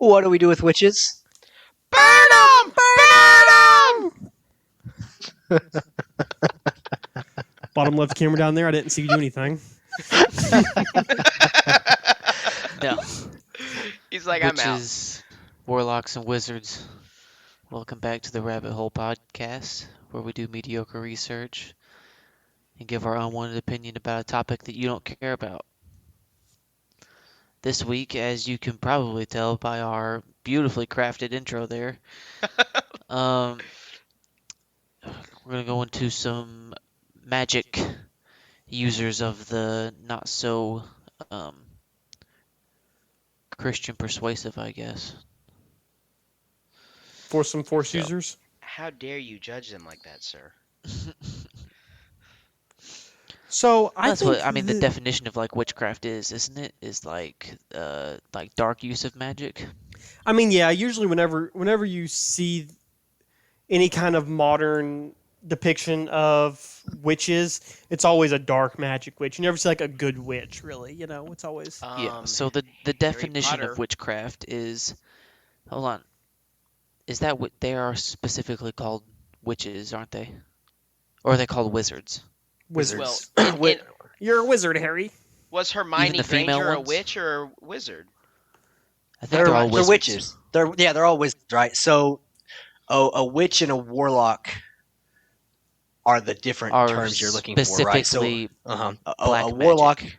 What do we do with witches? Burn them! Burn them! Bottom left camera down there. I didn't see you do anything. No. He's like, I'm out. Witches, warlocks, and wizards. Welcome back to the Rabbit Hole Podcast, where we do mediocre research and give our unwanted opinion about a topic that you don't care about. This week, as you can probably tell by our beautifully crafted intro there, we're going to go into some magic users of the not so Christian persuasive, I guess. For some Force So- users. How dare you judge them like that, sir? So That's what I mean. The definition of like witchcraft is, isn't it? Is like dark use of magic. I mean, yeah. Usually, whenever you see any kind of modern depiction of witches, it's always a dark magic witch. You never see like a good witch, really. You know, it's always Yeah. So the definition Potter. of witchcraft is, hold on, is that what they are specifically called witches, aren't they? Or are they called wizards? wizards. Well, Wi- You're a wizard, Harry. was Hermione the female Granger a ones? witch or a wizard? I think they're all They're wizards. witches. They're all wizards, right? So, a witch and a warlock are the different Are terms you're looking for, right? So, specifically a black warlock magic.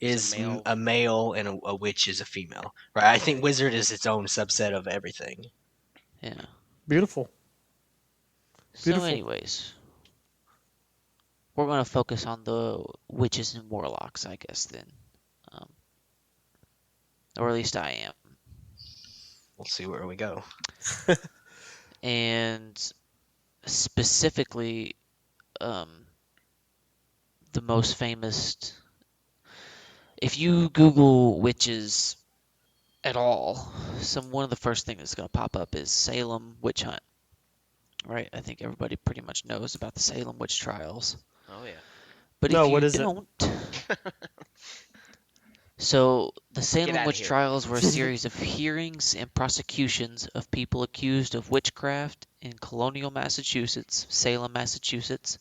is It's a male. a male, and a witch is a female, right? I think wizard is its own subset of everything. Yeah. Beautiful. So, Beautiful. anyways, we're going to focus on the witches and warlocks, I guess, then. Or at least I am. We'll see where we go. And specifically, the most famous. If you Google witches at all, one of the first things that's going to pop up is Salem witch hunt. Right? I think everybody pretty much knows about the Salem witch trials. Oh yeah. But No, if you what is it? don't, so the Salem outta witch here. trials were a series of hearings and prosecutions of people accused of witchcraft in colonial Massachusetts, Salem, Massachusetts,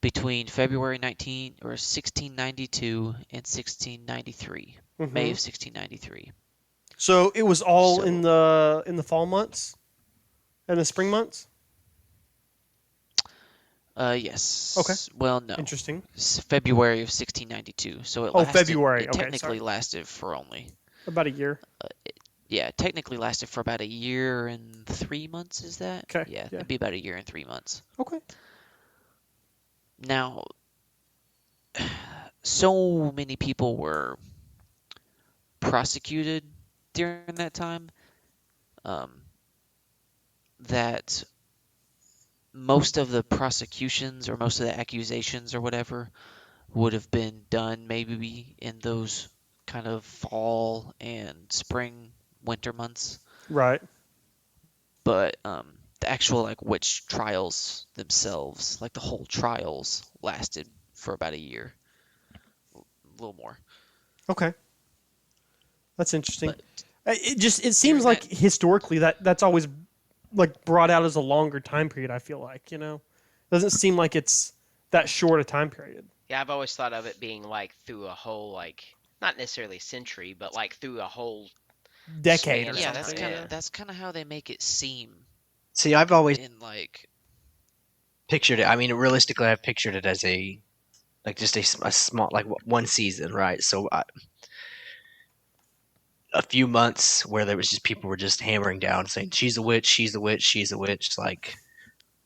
between February 1692 and 1693, May Mhm. of 1693. So it was all So- in the fall months, and the spring months. Yes. Okay. Well, no. Interesting. February of 1692. So it Oh, lasted, February. It Okay, technically sorry. lasted for only. About a year. Yeah, it technically lasted for about a year and 3 months, is that? Okay, Yeah, yeah. it'd be about a year and 3 months. Okay. Now, so many people were prosecuted during that time that most of the prosecutions or most of the accusations or whatever would have been done maybe in those kind of fall and spring, winter months. Right. But the actual like witch trials themselves, like the whole trials, lasted for about a year, a little more. Okay. That's interesting. But It seems during like that- historically that's always like brought out as a longer time period. I feel like doesn't seem like it's that short a time period. Yeah, I've always thought of it being like through a whole not necessarily century, but like through a whole. Decade or Span, yeah, something. that's kind of how they make it seem See, I've always in like pictured it. I mean, realistically, I've pictured it as just a small, like one season, right? So a few months where there was just people were just hammering down saying she's a witch, she's a witch, she's a witch, like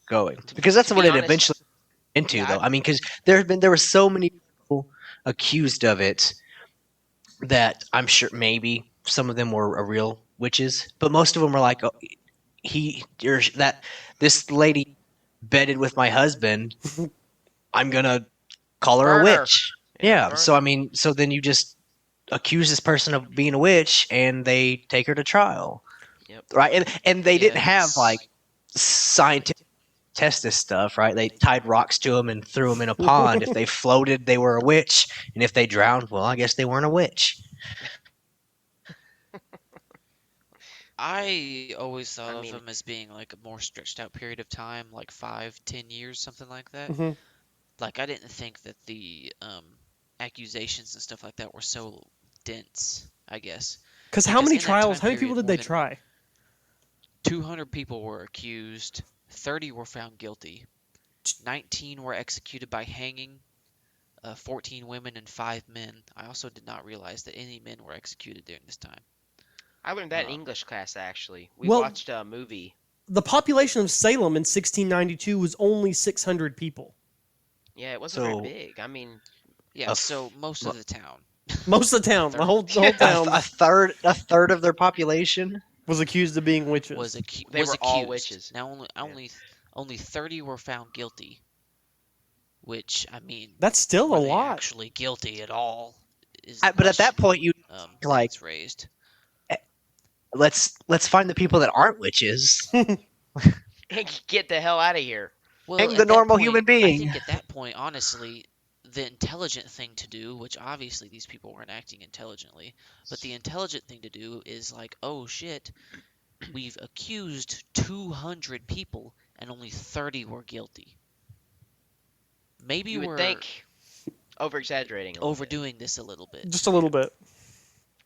going because that's to what be it honest, eventually into, yeah, though. I mean, because there were so many people accused of it that I'm sure maybe some of them were real witches, but most of them were like, oh, this lady bedded with my husband. I'm gonna call her a Burn her. witch. Yeah. burn So I mean, so then you just accuse this person of being a witch, and they take her to trial. Yep. Right. And they didn't have Yes. like scientific test this stuff, right? They tied rocks to them and threw them in a pond. If they floated, they were a witch, and if they drowned, well, I guess they weren't a witch. I always thought I of mean, them as being like a more stretched out period of time, like 5, 10 years, something like that. Hmm. Like I didn't think that the accusations and stuff like that were so dense, I guess. Because how Because many in that trials? time How many people period, did more they than try? 200 people were accused, 30 were found guilty, 19 were executed by hanging, 14 women and 5 men. I also did not realize that any men were executed during this time. I learned that in Um, English class actually. We Well, watched a movie. the population of Salem in 1692 was only 600 people. Yeah, it wasn't very So big. I mean, yeah, a, so most of the town, Most of the a town, third, the whole town, a third of their population. was accused of being was witches. they was were all accused. witches. Now Yeah. only 30 were found guilty, which I mean, That's still a were they lot. actually guilty at all is the But at that question point, you that like gets raised. eh, let's find the people that aren't witches. Get the hell out of here. Well, Hang the at that normal point, human I being. think at that point, honestly, the intelligent thing to do, which obviously these people weren't acting intelligently, but the intelligent thing to do is like, oh shit, we've accused 200 people and only 30 were guilty. Maybe You would we're think over exaggerating a little bit. overdoing this a little bit. Just a little bit.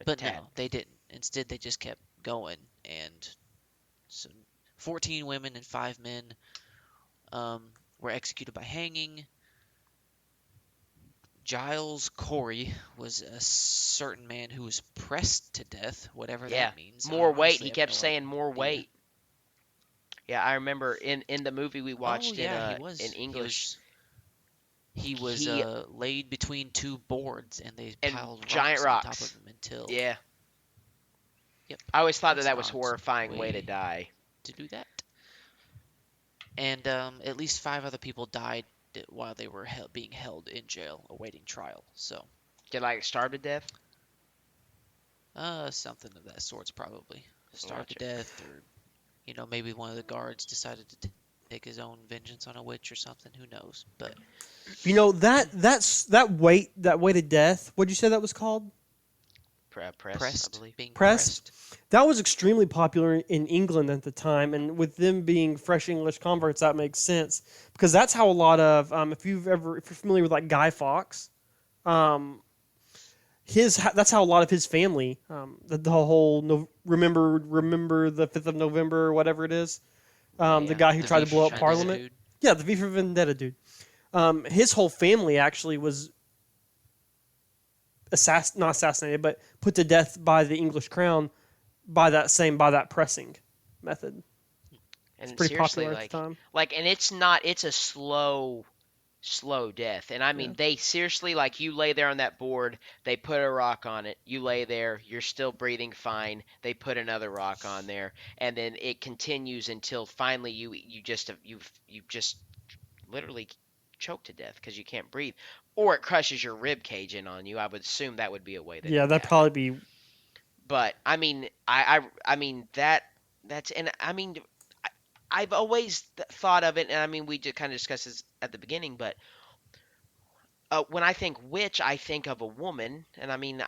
A But tad. no, they didn't. Instead, they just kept going, and so 14 women and 5 men were executed by hanging. Giles Corey was a certain man who was pressed to death, whatever Yeah. that means. I More weight. honestly He have kept no saying more idea. weight. Yeah, I remember in the movie we Oh watched yeah, he in was. English. He was He laid between 2 boards, and they and piled giant rocks on top rocks. of him until. Yeah. Yep, I always thought that that's that was not horrifying way to way die. to do that. And at least 5 other people died while they were being held in jail awaiting trial. So, Get like starved to death. something of that sort's probably starved to Gotcha. death, or maybe one of the guards decided to take his own vengeance on a witch or something. Who knows? But You know that weighted death. What'd you say that was called? Press, I believe. being Pressed? pressed. That was extremely popular in England at the time, and with them being fresh English converts, that makes sense because that's how a lot of if you're familiar with like Guy Fawkes, um, that's how a lot of his family, the whole no, remember the 5th of November or whatever it is, the Yeah, guy who The tried to V blow for up Vendetta. Parliament. dude. Yeah, the V for Vendetta dude. His whole family actually was not assassinated, but put to death by the English crown by that pressing method. It's And pretty seriously, popular at the time. and it's a slow death. And I mean, Yeah. they seriously, like, you lay there on that board, they put a rock on it, you lay there, you're still breathing fine, they put another rock on there, and then it continues until finally you've just literally choked to death because you can't breathe, or it crushes your rib cage in on you. I would assume that would be a way that it Yeah, would that'd happen. probably be. But I mean, I mean that's and I mean I've always thought of it, and I mean we just kind of discussed this at the beginning, but when I think witch, I think of a woman, and I mean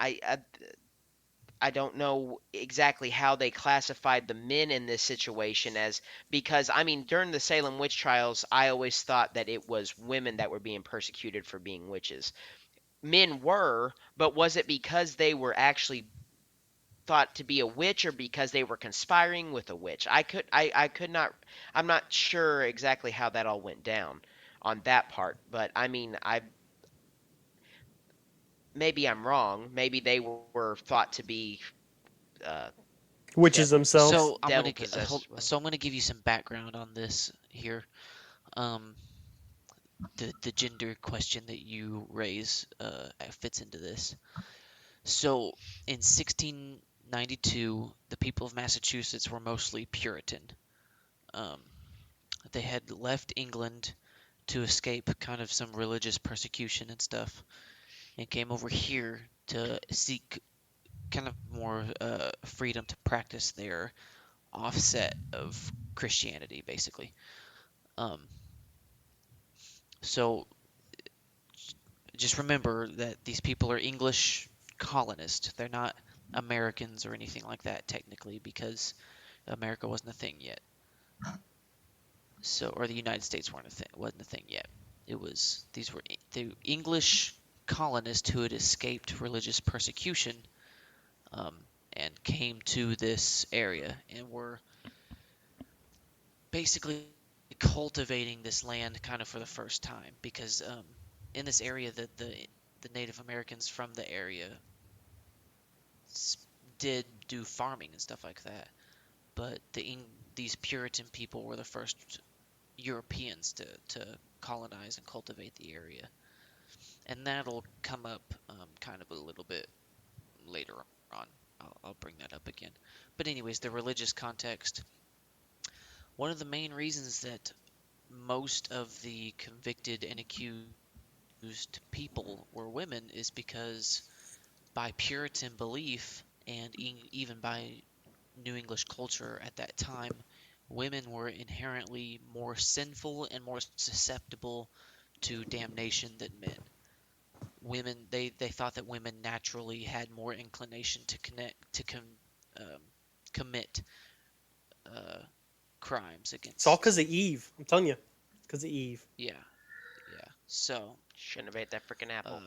I don't know exactly how they classified the men in this situation as, because I mean during the Salem witch trials, I always thought that it was women that were being persecuted for being witches. Men were, but was it because they were actually thought to be a witch or because they were conspiring with a witch? I could not, I'm not sure exactly how that all went down on that part, but I mean I maybe I'm wrong. Maybe they were thought to be uh, Witches devil themselves. So I'm devil gonna possessed. so I'm gonna give you some background on this here. Um, the gender question that you raise fits into this. So in 1692, the people of Massachusetts were mostly Puritan. Um, they had left England to escape kind of some religious persecution and stuff, and came over here to seek kind of more freedom to practice their offset of Christianity, basically. Um, so just remember that these people are English colonists. They're not Americans or anything like that technically because America wasn't a thing yet. So, or the United States wasn't a thing yet. These were the English colonists who had escaped religious persecution, um, and came to this area and were basically cultivating this land kind of for the first time because in this area the Native Americans from the area did do farming and stuff like that, but these Puritan people were the first Europeans to colonize and cultivate the area, and that'll come up kind of a little bit later on. I'll bring that up again. But anyways, the religious context. One of the main reasons that most of the convicted and accused people were women is because by Puritan belief and even by New English culture at that time, women were inherently more sinful and more susceptible to damnation than men. They thought that women naturally had more inclination to um, commit uh, crimes It's all against. because of Eve. I'm telling you, because of Eve. Yeah, yeah. So Shouldn't have ate that freaking apple.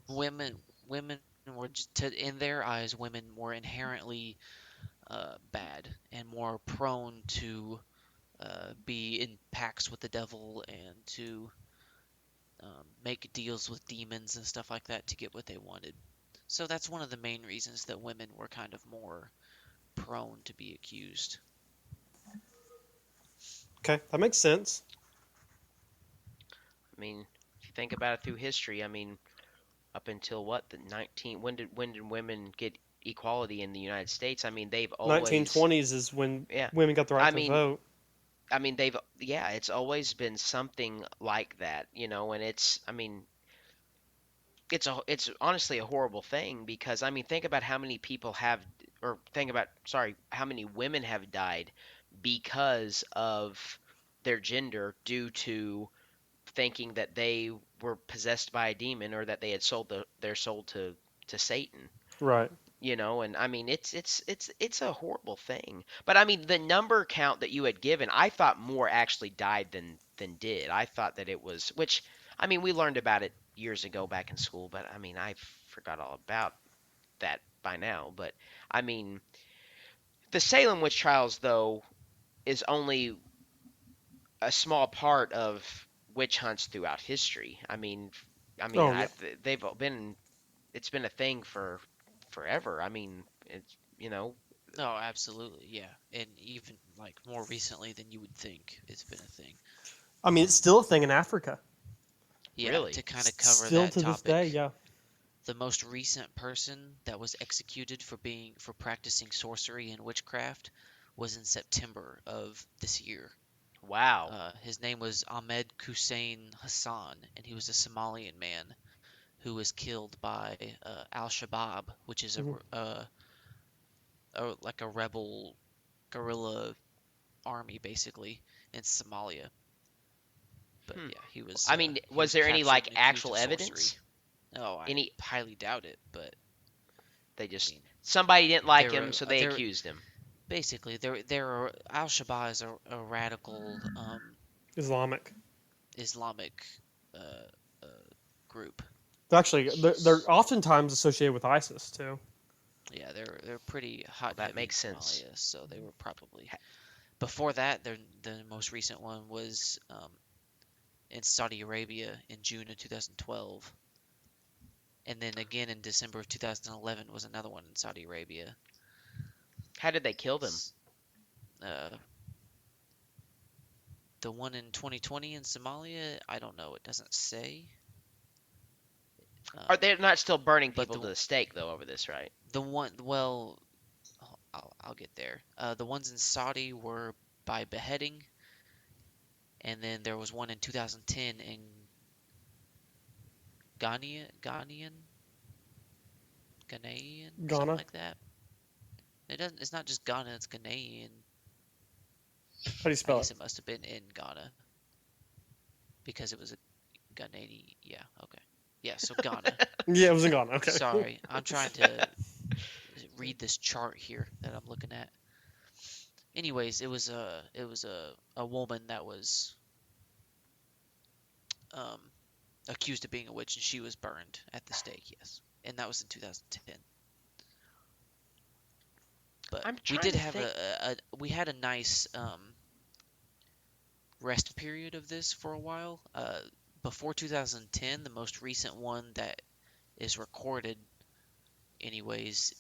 women women were in their eyes, women were inherently bad and more prone to be in pacts with the devil and to make deals with demons and stuff like that to get what they wanted. So that's one of the main reasons that women were kind of more prone to be accused. Okay, that makes sense. I mean, if you think about it through history, I mean, up until what the 19 when did women get equality in the United States? I mean, they've always 1920s is when yeah. women got the right I to mean, vote. they've yeah, it's always been something like that, you know, and it's I mean, it's honestly a horrible thing because I mean, think about how many people have or think about sorry, how many women have died because of their gender due to thinking that they were possessed by a demon or that they had sold their soul to Satan. Right. You know, and I mean it's a horrible thing. But I mean the number count that you had given, I thought more actually died than did. I thought that it was which I mean we learned about it years ago back in school, but I mean I forgot all about that by now. But I mean the Salem witch trials though is only a small part of witch hunts throughout history. Oh yeah. They've been it's been a thing for forever. I mean, it's you know, No, absolutely, yeah. And even like more recently than you would think, it's been a thing. I mean, it's still a thing in Africa. Yeah, really. to kind of cover Still that to this day, topic. yeah. The most recent person that was executed for practicing sorcery and witchcraft was in September of this year. Wow. His name was Ahmed Hussein Hassan, and he was a Somalian man who was killed by Al Shabaab, which is Mhm. like a rebel guerrilla army basically in Somalia. But Hmm. yeah, I mean, he was was there any captured like and accused actual of sorcery. evidence? No, I Any highly doubt it, but they I just mean, somebody didn't like they're him, so they they're accused him. basically they're Al Shabaab is a radical Islamic. Islamic uh, uh, group. They're oftentimes associated with ISIS too. Yeah, they're pretty Well, hot that heavy in makes sense. Somalia, so they were probably before that. The most recent one was in Saudi Arabia in June of 2012, and then again in December of 2011 was another one in Saudi Arabia. How did they kill them? Uh, the one in 2020 in Somalia, I don't know. It doesn't say. Are Um, they not still burning but people to the the stake though over this, right? the one, well, I'll get there. The ones in Saudi were by beheading, and then there was one in 2010 in Ghanaian, something Ghana. like that. It doesn't. It's not just Ghana. It's Ghanaian. How do you I spell guess it? it must have been in Ghana because it was a Ghanaian. Yeah. Okay. Yeah, so Ghana. Yeah, it was in Ghana. Okay. Sorry, I'm trying to read this chart here that I'm looking at. Anyways, it was a woman that was um accused of being a witch, and she was burned at the stake. Yes, and that was in 2010. But I'm we trying did to have think. we had a nice rest period of this for a while. Before 2010, the most recent one that is recorded, anyways,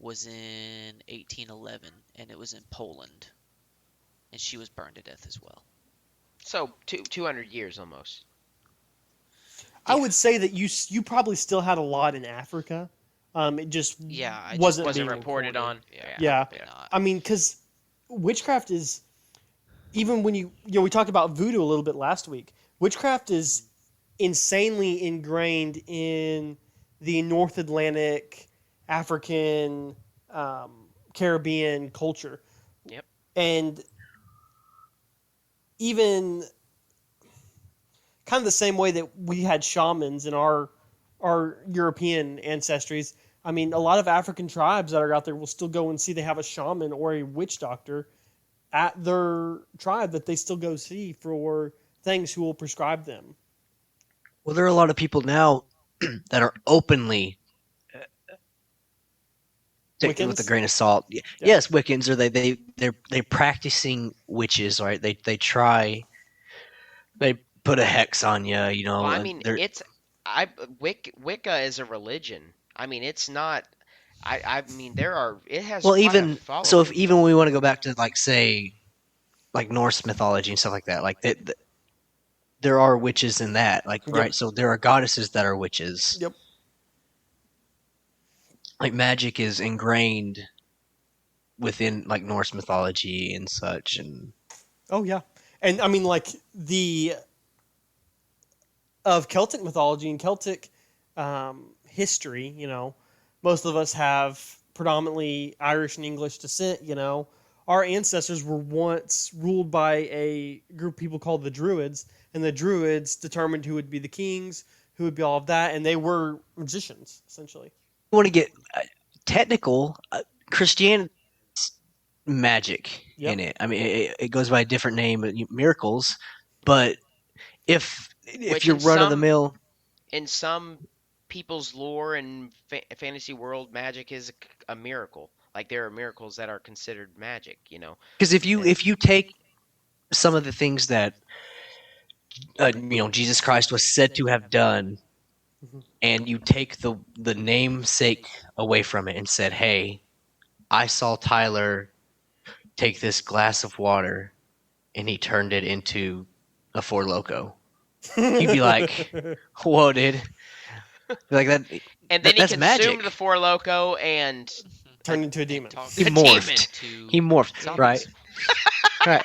was in 1811, and it was in Poland, and she was burned to death as well. So 200 years almost. I Yeah. would say that you probably still had a lot in Africa. It just Yeah, I just wasn't Wasn't being reported recorded. on. Yeah, Yeah. probably not. I mean, because witchcraft is, even when we talked about voodoo a little bit last week. Witchcraft is insanely ingrained in the North Atlantic, African, Caribbean culture. Yep. And even kind of the same way that we had shamans in our European ancestries. I mean, a lot of African tribes that are out there will still go and see they have a shaman or a witch doctor at their tribe that they still go see for things who will prescribe them. Well, there are a lot of people now that are openly, take it with a Wiccans? grain of salt. Yes, Wiccans, or they're practicing witches, right? They put a hex on you, Well, I and mean, they're it's I Wicca is a religion. I mean, it's not. I mean, it has well, quite a even so. If following. even when we want to go back to like say like Norse mythology and stuff like that, like there are witches in that, like Yep. right. So there are goddesses that are witches. Yep. Like magic is ingrained within like Norse mythology and such, and Oh yeah. And I mean like the of Celtic mythology and Celtic history, most of us have predominantly Irish and English descent, Our ancestors were once ruled by a group of people called the Druids, and the Druids determined who would be the kings, who would be all of that, and they were magicians, essentially. you want to get technical. Christianity magic Yep. in it. I mean, it goes by a different name, miracles. But if Which you're run of the mill, in some people's lore and fantasy world, magic is a miracle. Like there are miracles that are considered magic. because And if you take some of the things that Jesus Christ was said to have done, Mhm. and you take the namesake away from it and said, "Hey, I saw Tyler take this glass of water and he turned it into a Four Loco," you'd be like, "Whoa, dude!" Like that. and then he That's consumed magic. the Four Loco and Turned into a And demon. talked He A morphed. to He morphed, zombies. right? Right.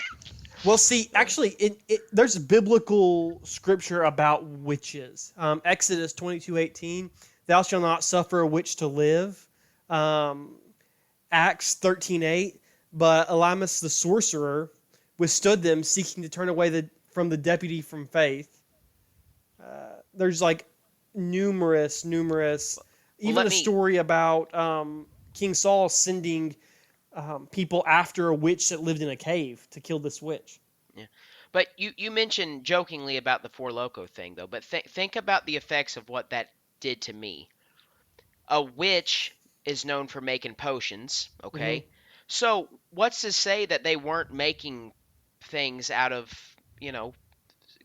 Well, see, actually, there's biblical scripture about witches. Exodus 22:18, "Thou shalt not suffer a witch to live." Acts 13:8, "But Elymas the sorcerer withstood them, seeking to turn away from the deputy from faith." There's like numerous, even let a me- story about King Saul sending people after a witch that lived in a cave to kill this witch. But you mentioned jokingly about the Four Loco thing, though. But think about the effects of what that did to me. A witch is known for making potions, okay? So what's to say that they weren't making things out of,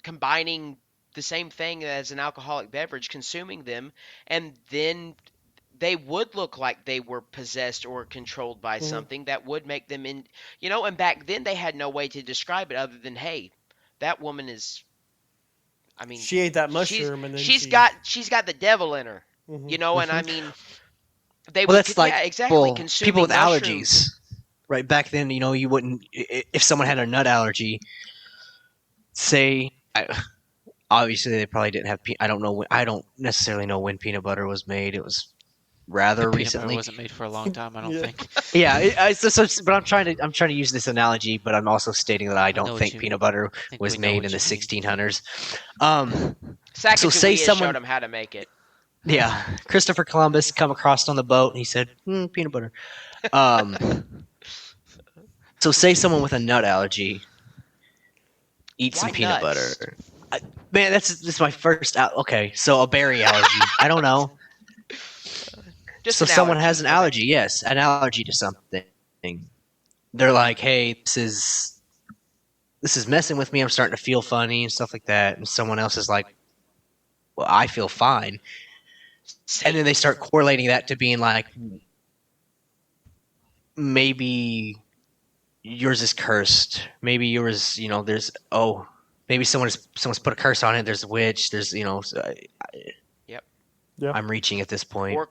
combining the same thing as an alcoholic beverage, consuming them, and then they would look like they were possessed or controlled by something that would make them and back then they had no way to describe it other than, hey, that woman is, I mean, She ate that she's mushroom and then she's got the devil in her, Mhm. and I mean they Well, would that's like yeah, exactly, people consuming with mushrooms. allergies. Right back then, you wouldn't if someone had a nut allergy. Say, obviously they probably didn't have. I don't know. I don't necessarily know when peanut butter was made. It was rather Peanut butter recently. wasn't made for a long time, I don't Yeah. think. Yeah, but I'm trying to use this analogy, but I'm also stating that I I know don't what think you. peanut butter I think we was know made in what the you mean. 1600s. Um, so say Sacagawea showed someone, him how to make it. yeah, Christopher Columbus come across on the boat and he said, peanut butter. Um, so say someone with a nut allergy eats some Why peanut nuts? butter. I, man, that's my first out. Okay, so a berry allergy. I don't know. Just So an someone has allergy. an Okay. allergy. Yes, an allergy to something. They're like, hey, this is messing with me. I'm starting to feel funny and stuff like that. And someone else is like, well, I feel fine. And then they start correlating that to being like, maybe yours is cursed. Maybe yours, there's maybe someone's put a curse on it. There's a witch. There's Yep. Yeah. I'm reaching at this point.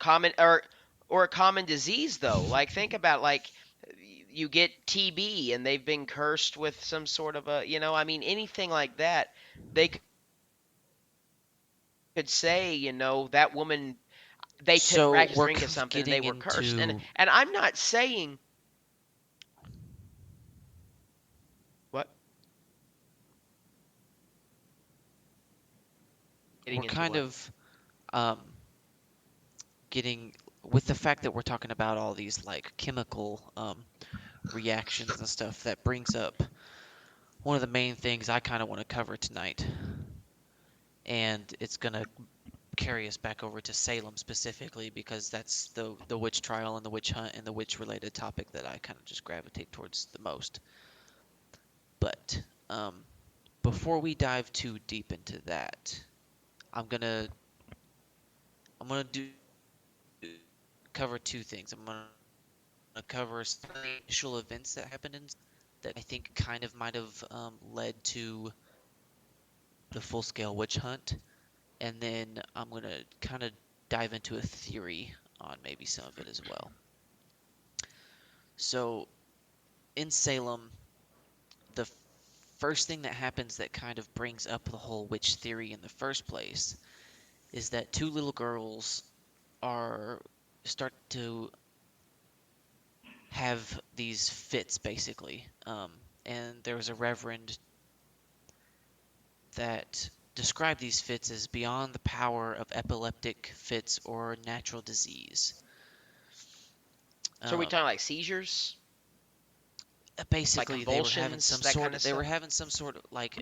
Or a common disease though. Like think about like you get TB and they've been cursed with some sort of a, I mean anything like that. They could say, that woman they took So practice we're drink of something and they getting were cursed. And into. and I'm not saying what We're getting into kind what. of um, getting with the fact that we're talking about all these like chemical reactions and stuff. That brings up one of the main things I kind of want to cover tonight, and it's gonna carry us back over to Salem specifically because that's the witch trial and the witch hunt and the witch related topic that I kind of just gravitate towards the most. But before we dive too deep into that, I'm gonna I'm gonna do cover two things. I'm gonna cover some of the initial events that happened in that I think kind of might have led to the full scale witch hunt, and then I'm gonna kind of dive into a theory on maybe some of it as well. So in Salem, the first thing that happens that kind of brings up the whole witch theory in the first place is that two little girls are start to have these fits basically. And there was a reverend that described these fits as beyond the power of epileptic fits or natural disease. So are we Um, talking like seizures, like Basically, convulsions, that kind of they were stuff? having some sort of like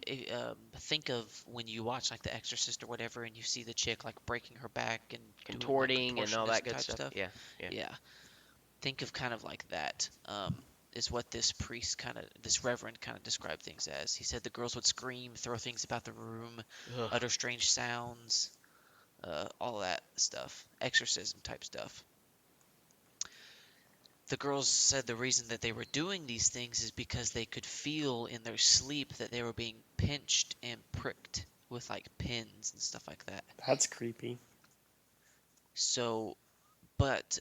think of when you watch like The Exorcist or whatever, and you see the chick like breaking her back and doing like Contorting and all that contortionist good type stuff. stuff. Yeah, yeah. Yeah, think of kind of like that. Is what this reverend kind of described things as. He said the girls would scream, throw things about the room, Ugh. utter strange sounds, all that stuff, exorcism type stuff. The girls said the reason that they were doing these things is because they could feel in their sleep that they were being pinched and pricked with like pins and stuff like that. That's creepy. So, but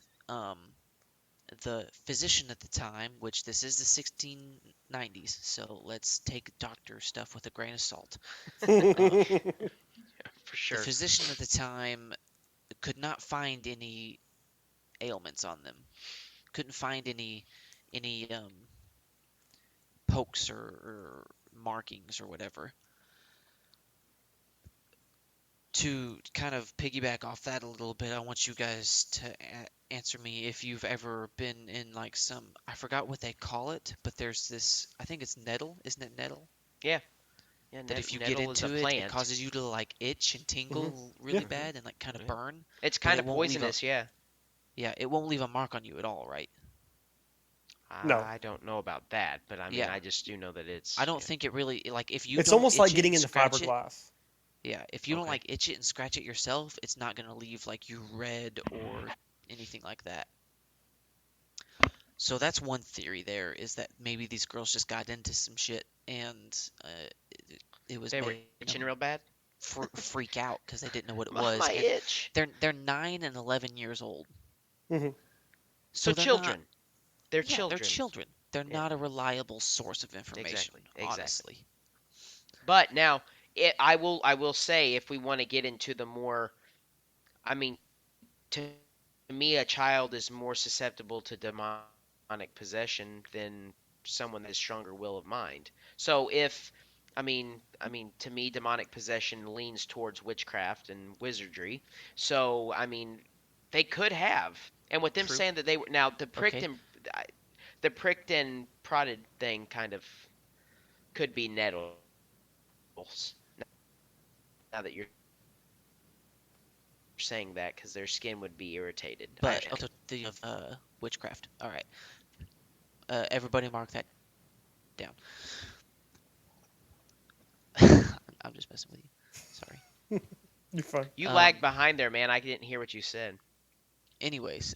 the physician at the time, which this is the 1690s, so let's take doctor stuff with a grain of salt. Um, For the sure. physician at the time could not find any ailments on them. Couldn't find any pokes or markings or whatever. To kind of piggyback off that a little bit, I want you guys to answer me if you've ever been in like some, I forgot what they call it, but there's this, I think it's nettle, isn't it nettle? Yeah, yeah. That if you get Nettle is a into it, it plant. causes you to like itch and Mhm. tingle Yeah. really bad and like kind of Yeah. burn, It's but kind it of won't leave a, poisonous. Yeah. yeah, it won't leave a mark on you at all, right? No. I don't know about that, but I mean, Yeah, I just do know that I it's don't think it really, like if you It's don't almost like itch it getting and into scratch it, fiberglass. yeah, if you don't okay. like itch it and scratch it yourself, it's not gonna leave like you red or anything like that. So that's one theory there is that maybe these girls just got into some shit and it was They were making itching them real bad. freak out because they didn't know what it My was, and itch. they're 9 and 11 years old, Hmm. So so they're not. children. They're Yeah, they're children. children. They're Yeah. not a reliable source of information, Exactly. Exactly. honestly. But now, I will say, if we want to get into the more, I mean, to me, a child is more susceptible to demonic possession than someone that has stronger will of mind. So if to me, demonic possession leans towards witchcraft and wizardry. So they could have, and with them True. saying that they were now Okay. the pricked and prodded thing kind of could be nettles. Now that you're saying that, because their skin would be irritated. I But understand. also the of witchcraft. All right. Everybody mark that down. I'm just messing with you. Sorry. You're fine. You Um. lagged behind there, man. I didn't hear what you said. Anyways.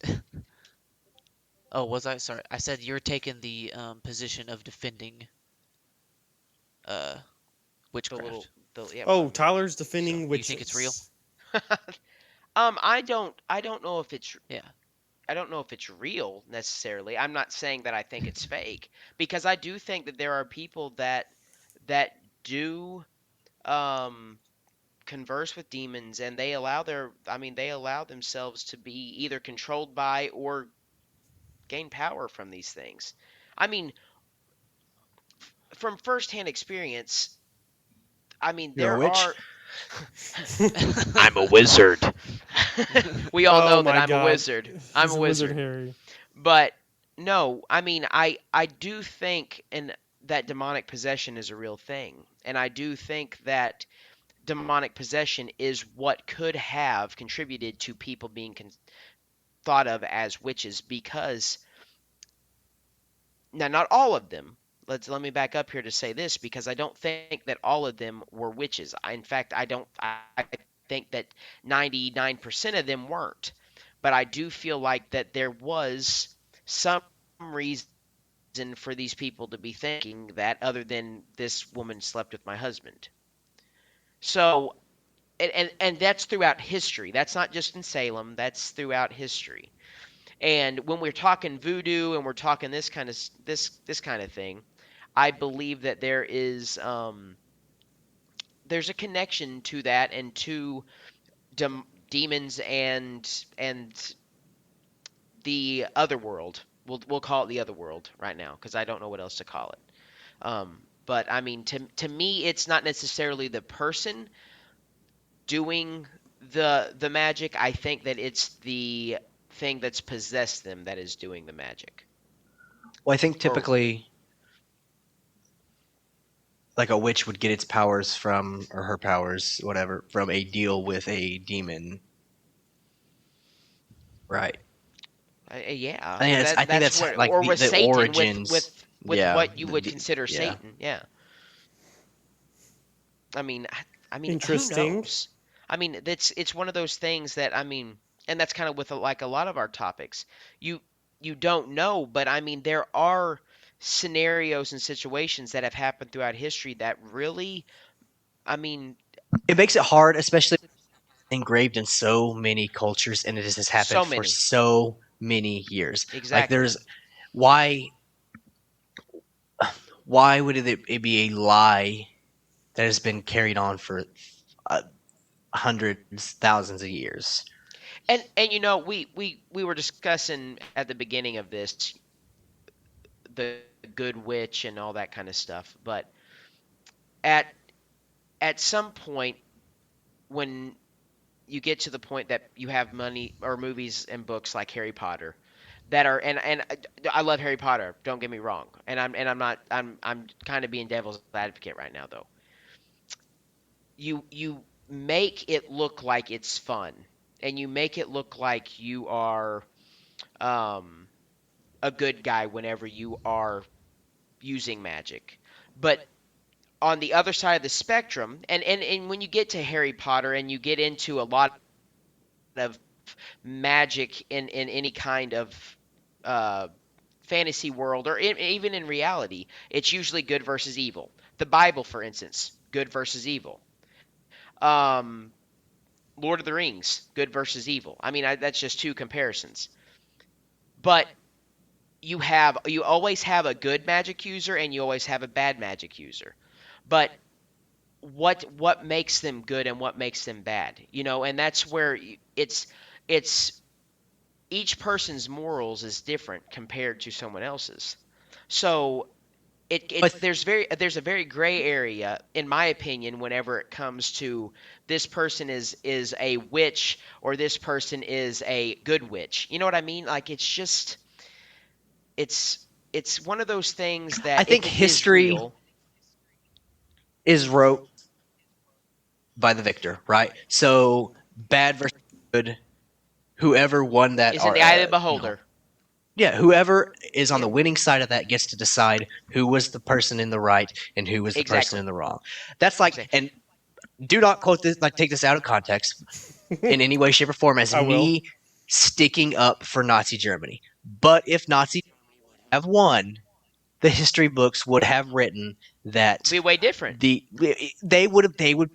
Oh, was I? Sorry. I said you're taking the position of defending uh The little, witchcraft. yeah. Oh, I Tyler's so defending You think it's real? witches. I don't know if it's Yeah. I don't know if it's real necessarily. I'm not saying that I think it's fake, because I do think that there are people that do um converse with demons, and they allow themselves to be either controlled by or gain power from these things. I mean, from firsthand experience, You're a there witch. are I'm a wizard. We all Oh know that my I'm a God, wizard. I'm he's a a wizard, wizard. Harry. But no, I do think that demonic possession is a real thing. And I do think that demonic possession is what could have contributed to people being thought of as witches, because now, not all of them. Let me back up here to say this, because I don't think that all of them were witches. In fact, I don't. I think that 99% of them weren't. But I do feel like that there was some reason for these people to be thinking that, other than this woman slept with my husband. So, and that's throughout history. That's not just in Salem. That's throughout history. And when we're talking voodoo and we're talking this kind of thing, I believe that there's a connection to that, and to demons and the other world. We'll call it the other world right now, because I don't know what else to call it. But to me, it's not necessarily the person doing the magic. I think that it's the thing that's possessed them that is doing the magic. Well, I think Or typically, like a witch would get its powers from, or her powers, whatever, from a deal with a demon, right? yeah, I think that I think that's that's where, like or with the Satan, with origins. Yeah, what you would consider yeah. Satan. Yeah. I mean, who Interesting. knows? It's one of those things that and that's kind of with like a lot of our topics. You you don't know, but there are scenarios and situations that have happened throughout history that really, I mean, It makes it hard, especially engraved in so many cultures, and it has happened so for many. so many years. Like Exactly. there's why why would it be a lie that has been carried on for uh, hundreds, thousands of years? And we were discussing at the beginning of this the good witch and all that kind of stuff, but at some point, when you get to the point that you have money or movies and books like Harry Potter that are, and I love Harry Potter, don't get me wrong, and I'm not, I'm kind of being devil's advocate right now, though. You make it look like it's fun, and you make it look like you are um a good guy whenever you are using magic. But on the other side of the spectrum, and when you get to Harry Potter and you get into a lot of magic in any kind of uh, fantasy world, or even in reality, it's usually good versus evil. The Bible, for instance, good versus evil. Um, Lord of the Rings, good versus evil. That's just two comparisons. But you always have a good magic user, and you always have a bad magic user. But what makes them good and what makes them bad? And that's where it's each person's morals is different compared to someone else's. So But there's a very gray area in my opinion whenever it comes to this person is a witch or this person is a good witch. You know what I mean? Like it's it's one of those things I that if think it is history real, is wrote by the victor, right? So bad versus good, whoever won that is in are the eye of the beholder. yeah, whoever is on Yeah, the winning side of that gets to decide who was the person in the right and who was the person exactly. in the wrong. That's like, Exactly. and do not quote this, like take this out of context in any way, shape, or form as I will. me sticking up for Nazi Germany. But if Nazi have won, the history books would have written that Be way different. the they would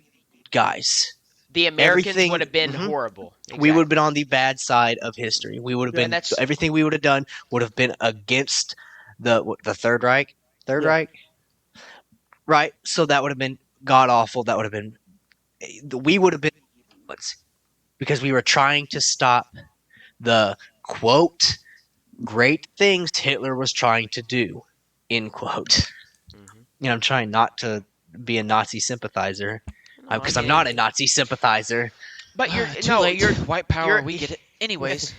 guys. The Americans would Everything have been mhm, horrible. we would have been Exactly. on the bad side of history. We would have And been that's everything we would have done would have been against the Third Reich. Third Yeah. Reich, right? So that would have been god awful. That would have been we would have been because we were trying to stop the quote great things Hitler was trying to do end quote. mhm. I'm trying not to be a Nazi sympathizer No, I because I'm mean, not a Nazi sympathizer. but you're Too no, late. White power. you're. We get it. Anyways,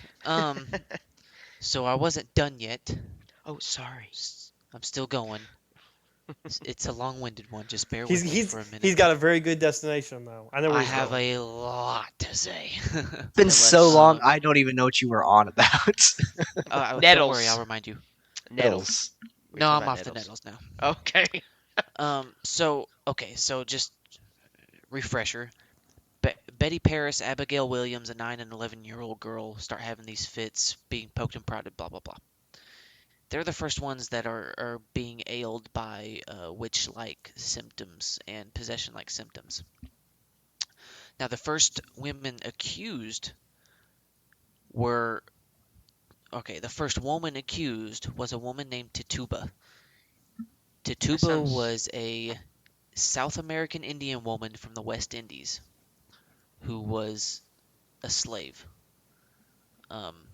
so I wasn't done yet. Oh, sorry. I'm still going. It's a long-winded one. Just bear He's with me he's for a minute. he's got a very good destination though. I know where I he's have going. a lot to say. It's been Then so let's long, I don't even know what you were on about. Don't worry, I'll nettles. remind you. Nettles. We're No, talking I'm about off the nettles. nettles now. Okay. So okay, so just refresher. Betty Paris, Abigail Williams, a 9 and 11-year-old girl start having these fits, being poked and prodded, blah blah blah. They're the first ones that are being ailed by witch-like symptoms and possession-like symptoms. Now, the first women accused were okay. The first woman accused was a woman named Tituba. That Tituba sounds. was a South American Indian woman from the West Indies who was a slave. Um,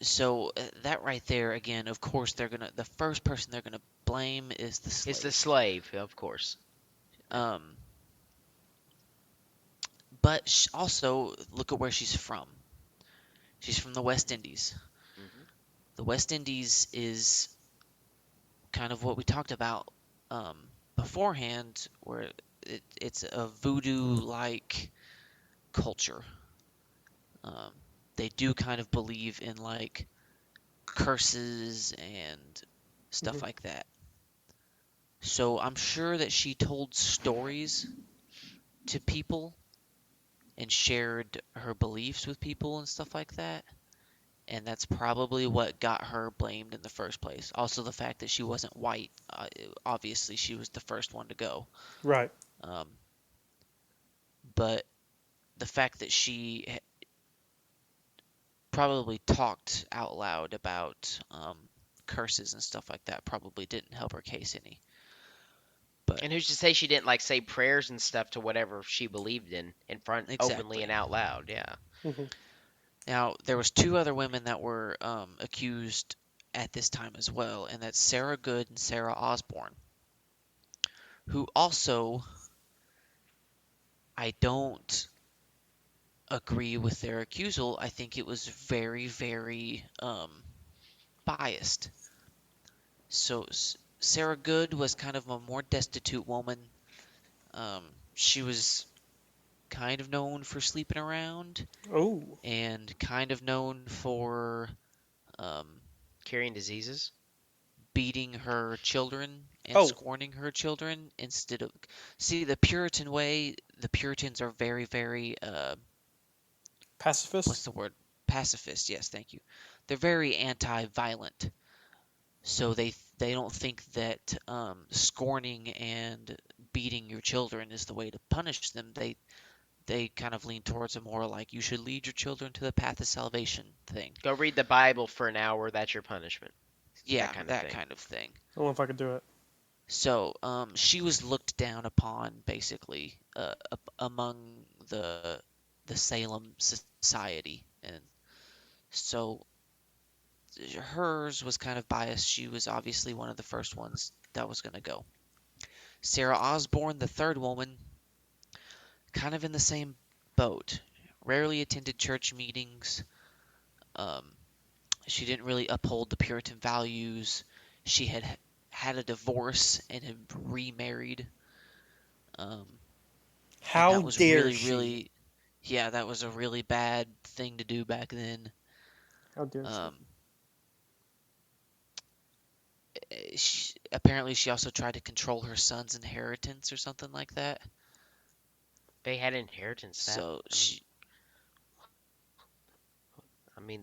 so that right there, again, of course, the first person they're gonna blame is the It's the slave. slave, of course. Um, but also look at where she's from. She's from the West Indies. Hmm. The West Indies is kind of what we talked about um, beforehand, where it's a voodoo-like culture. Um, they do kind of believe in like curses and stuff Mhm. like that. So I'm sure that she told stories to people and shared her beliefs with people and stuff like that. And that's probably what got her blamed in the first place. Also, the fact that she wasn't white. Obviously, she was the first one to go. Right. Um, but the fact that she probably talked out loud about curses and stuff like that probably didn't help her case any. But And who's to say she didn't like say prayers and stuff to whatever she believed in front openly and exactly. out loud? Yeah. Hmm. Now, there was two other women that were accused at this time as well, and that's Sarah Good and Sarah Osborne, who also I don't agree with their accusal. I think it was very, very biased. So Sarah Good was kind of a more destitute woman. Um, she was kind of known for sleeping around Oh. and kind of known for um, Carrying diseases. beating her children and Oh. scorning her children instead of see the Puritan way. The Puritans are very, very what's Pacifist. the word? Pacifist. Yes, thank you. They're very anti-violent, so they don't think that scorning and beating your children is the way to punish them. They kind of lean towards a more like you should lead your children to the path of salvation thing. Go read the Bible for an hour. That's your punishment. Yeah, That kind of that thing. kind of thing. I don't know if I could do it. So she was looked down upon basically among the Salem society, and So hers was kind of biased. She was obviously one of the first ones that was going to go. Sarah Osborne, the third woman, kind of in the same boat. Rarely attended church meetings. Um, she didn't really uphold the Puritan values. She had a divorce and had remarried. Um, and How that was dare really, she? really, yeah, that was a really bad thing to do back then. How dare she? Um, apparently, she also tried to control her son's inheritance or something like that. They had inheritance that. So I mean, she,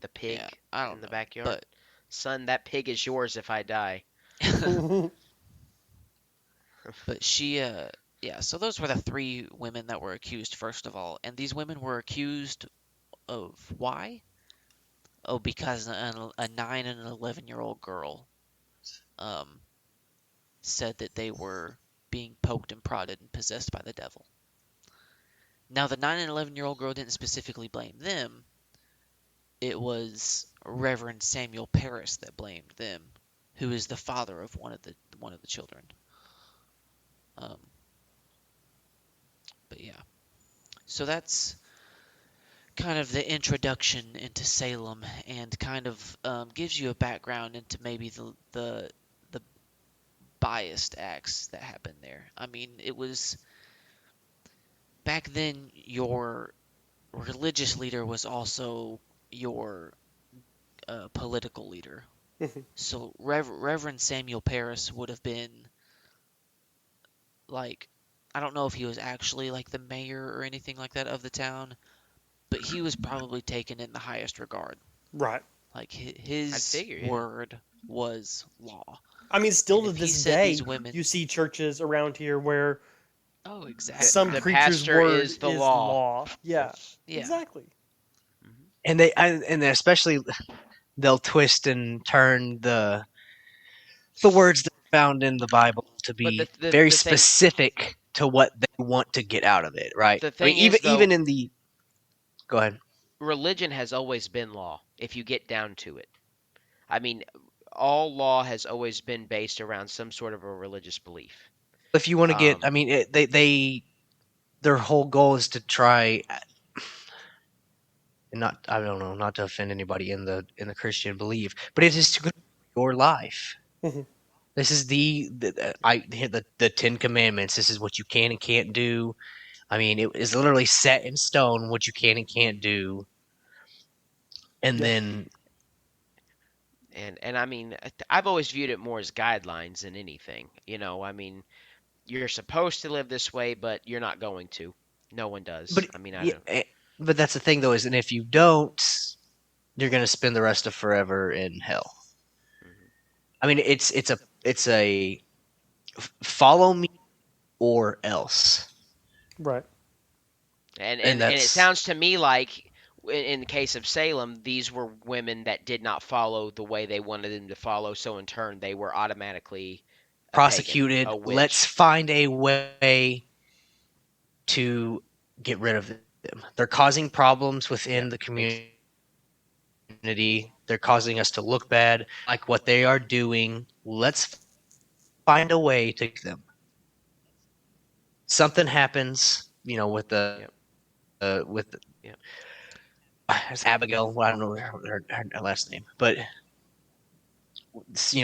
the yeah, pig I in don't the know, backyard. Son, that pig is yours if I die. but yeah. So those were the three women that were accused first of all, and these women were accused of why? Oh, because a 9 and an 11-year-old girl, um, said that they were being poked and prodded and possessed by the devil. Now, the 9 and 11-year-old girl didn't specifically blame them. It was Reverend Samuel Parris that blamed them, who is the father of one of the children. Um, but yeah, so that's kind of the introduction into Salem, and kind of gives you a background into maybe the biased acts that happened there. I mean, it was back then your religious leader was also your political leader. So Reverend Samuel Parris would have been like, I don't know if he was actually like the mayor or anything like that of the town, but he was probably taken in the highest regard. Right. Like I'd his figure, yeah. word was law. I mean, still And to if he this said these day, women, you see churches around here where oh, The, some exactly. the preacher's pastor word is the is law. law. Yeah, Yeah. exactly. Mhm. And they especially they'll twist and turn the words that are found in the Bible to But be very the thing specific to what they want to get out of it, right? the I mean, thing is even though, in the go ahead. religion has always been law. If you get down to it, I mean, all law has always been based around some sort of a religious belief. If you want to get, I Um, mean, they their whole goal is to try and not I don't know, not to offend anybody in the Christian belief, but it is to control your life. Mhm. This is the Ten Commandments. This is what you can and can't do. I mean, it is literally set in stone what you can and can't do. And Yeah. then and I mean, I've always viewed it more as guidelines than anything. I mean, you're supposed to live this way, but you're not going to. No one does. But I mean, I yeah, don't. but that's the thing though, is and if you don't, you're gonna spend the rest of forever in hell. Mhm. I mean, it's a follow me or else, Right. And and and and it that's sounds to me like in the case of Salem, these were women that did not follow the way they wanted them to follow, so in turn they were automatically a pagan, prosecuted. a Let's witch. find a way to get rid of them. They're causing problems within Yep. the community. They're causing us to look bad, like what they are doing. Let's find a way to get them. Something happens, with the Yep. with Yep. it's Abigail. Well, I don't know her last name, but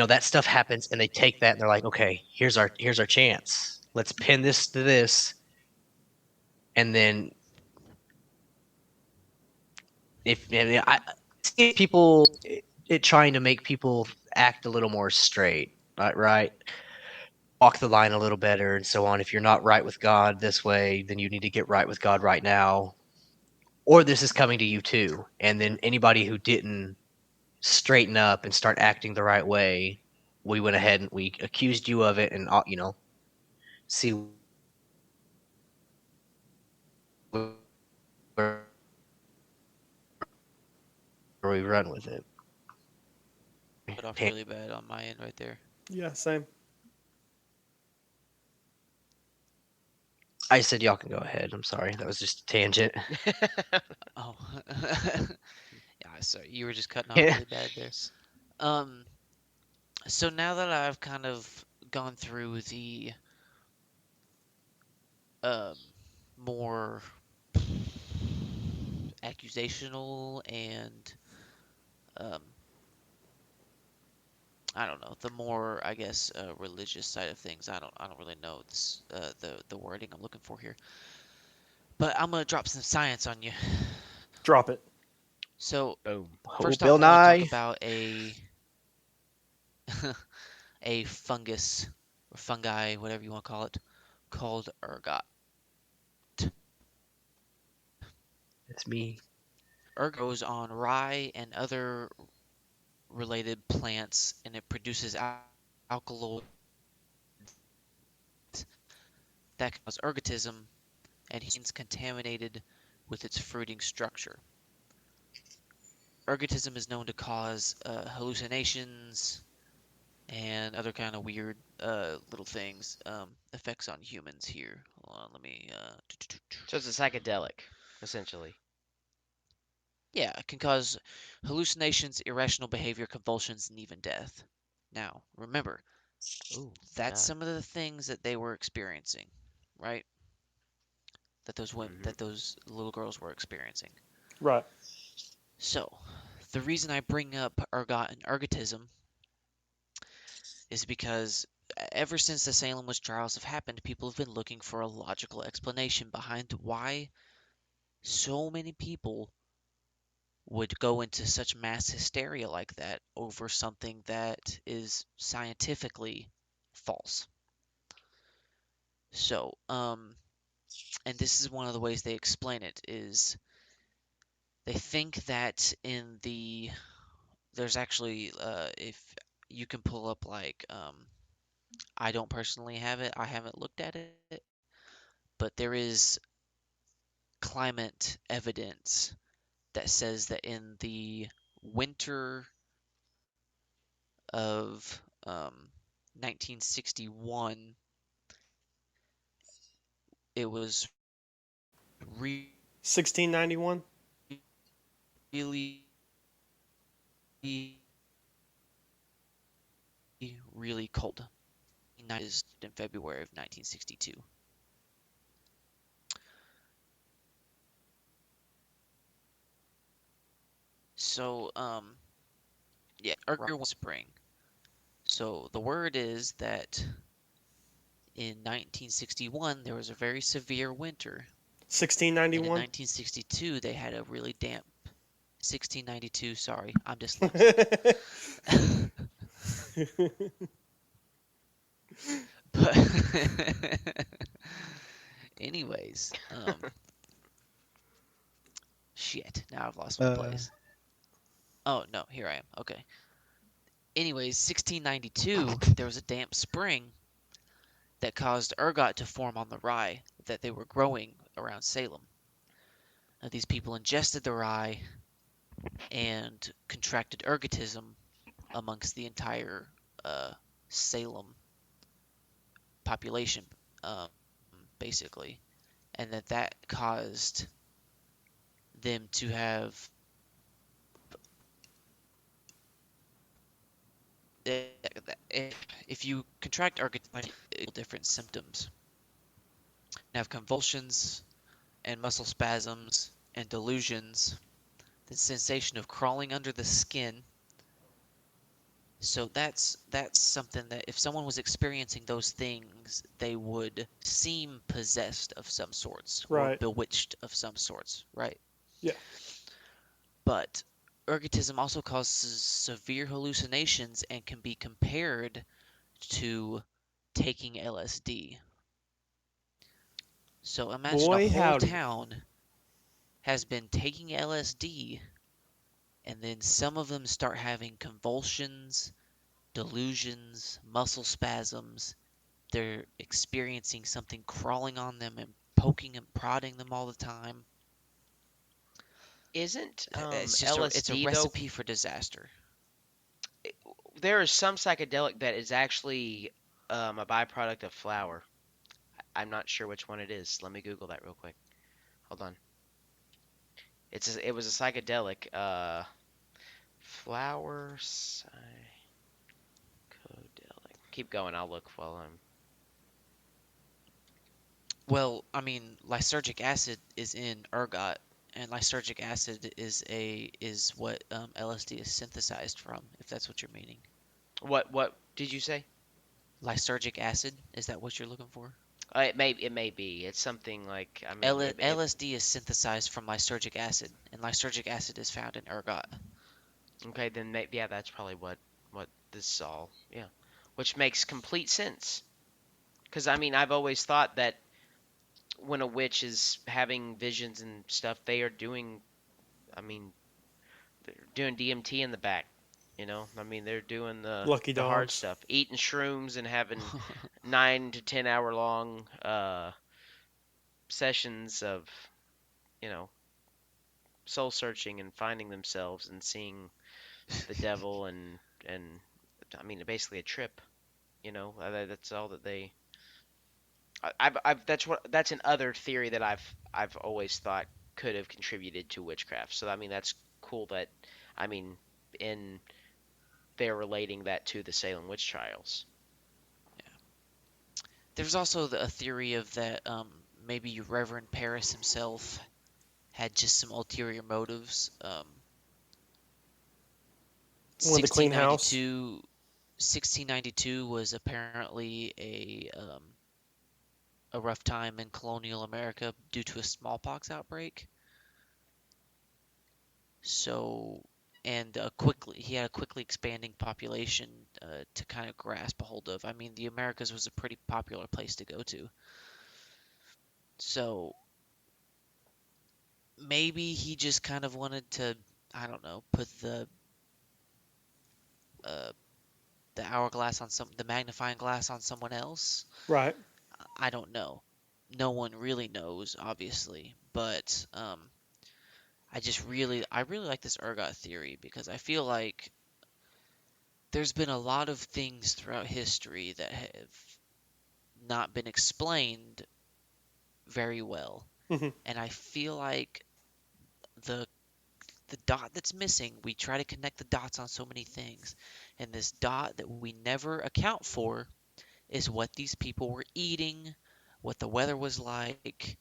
that stuff happens, and they take that and they're like, okay, here's our chance. Let's pin this to this, and then if and I see people it trying to make people act a little more straight, right? Walk the line a little better, and so on. If you're not right with God this way, then you need to get right with God right now, or this is coming to you too. And then anybody who didn't straighten up and start acting the right way, we went ahead and we accused you of it, and see where we run with it. Cut off really bad on my end right there. Yeah. Same. I said y'all can go ahead. I'm sorry, that was just a tangent. Oh. Yeah, sorry, you were just cutting off really bad there. Um, so now that I've kind of gone through the um more accusational and um I don't know, the more I guess religious side of things. I don't really know this the wording I'm looking for here. But I'm gonna drop some science on you. Drop it. So Boom. Oh, first Bill off, I want to talk Nye. about a fungus or fungi, whatever you want to call it, called ergot. It's me. Ergot grows on rye and other related plants, and it produces alkaloids that cause ergotism, and humans contaminated with its fruiting structure. Ergotism is known to cause hallucinations and other kind of weird little things, effects on humans here. Hold on, let me. So it's a psychedelic, essentially. Yeah, it can cause hallucinations, irrational behavior, convulsions, and even death. Now, remember, Ooh, that's God. some of the things that they were experiencing, right? Hmm. That those little girls were experiencing. Right. So, the reason I bring up ergot and ergotism is because ever since the Salem witch trials have happened, people have been looking for a logical explanation behind why so many people would go into such mass hysteria like that over something that is scientifically false. So, and this is one of the ways they explain it is they think that in there's actually if you can pull up like I don't personally have it, I haven't looked at it, but there is climate evidence that says that in the winter of 1961, it was really, 1691. really cold. Is in February of 1962. So, yeah, earlier one spring. So the word is that in 1961 there was a very severe winter, and in 1691. 1962 they had a really damp. 1692, sorry, I'm dyslexic. But anyways, shit, now I've lost my Uh, place. Oh, no, here I am. Okay. Anyways, 1692, there was a damp spring that caused ergot to form on the rye that they were growing around Salem. Now, these people ingested the rye and contracted ergotism amongst the entire uh, Salem population, um, basically, and that caused them to have if you contract ergotism, different symptoms. You have convulsions and muscle spasms and delusions, the sensation of crawling under the skin. So that's something that if someone was experiencing those things, they would seem possessed of some sorts or Right. bewitched of some sorts, right? Yeah. But ergotism also causes severe hallucinations and can be compared to taking LSD. So imagine a Boy, whole howdy. town has been taking LSD, and then some of them start having convulsions, delusions, muscle spasms. They're experiencing something crawling on them and poking and prodding them all the time. Isn't It's a LSD though? recipe for disaster. There is some psychedelic that is actually a byproduct of flour. I'm not sure which one it is. Let me Google that real quick. Hold on. It was a psychedelic. Flower psychedelic. Keep going. I'll look while I'm. Well, I mean, lysergic acid is in ergot, and lysergic acid is what LSD is synthesized from, if that's what you're meaning. What did you say? Lysergic acid, is that what you're looking for? It may be. It's something like I mean LSD is synthesized from lysergic acid, and lysergic acid is found in ergot. okay, then maybe yeah, that's probably what this is all. Yeah, which makes complete sense. Because I mean, I've always thought that when a witch is having visions and stuff, they are doing. I mean, they're doing DMT in the back. I mean, they're doing Lucky the hard dogs. stuff, eating shrooms and having 9 to 10 hour long sessions of you know soul searching and finding themselves and seeing the devil and I mean basically a trip. That's all that they. I've that's another theory that I've always thought could have contributed to witchcraft. So I mean that's cool that I mean in they're relating that to the Salem witch trials. There's also a theory of that maybe Reverend Paris himself had just some ulterior motives. One of the clean house. 1692 was apparently a rough time in colonial America due to a smallpox outbreak. So, and he had a quickly expanding population to kind of grasp a hold of. I mean, the Americas was a pretty popular place to go to. So maybe he just kind of wanted to, I don't know, put uh, the hourglass on the magnifying glass on someone else. Right. I don't know. No one really knows, obviously, but I really like this ergot theory because I feel like there's been a lot of things throughout history that have not been explained very well, Hmm. and I feel like the the dot that's missing, we try to connect the dots on so many things, and this dot that we never account for is what these people were eating, what the weather was like.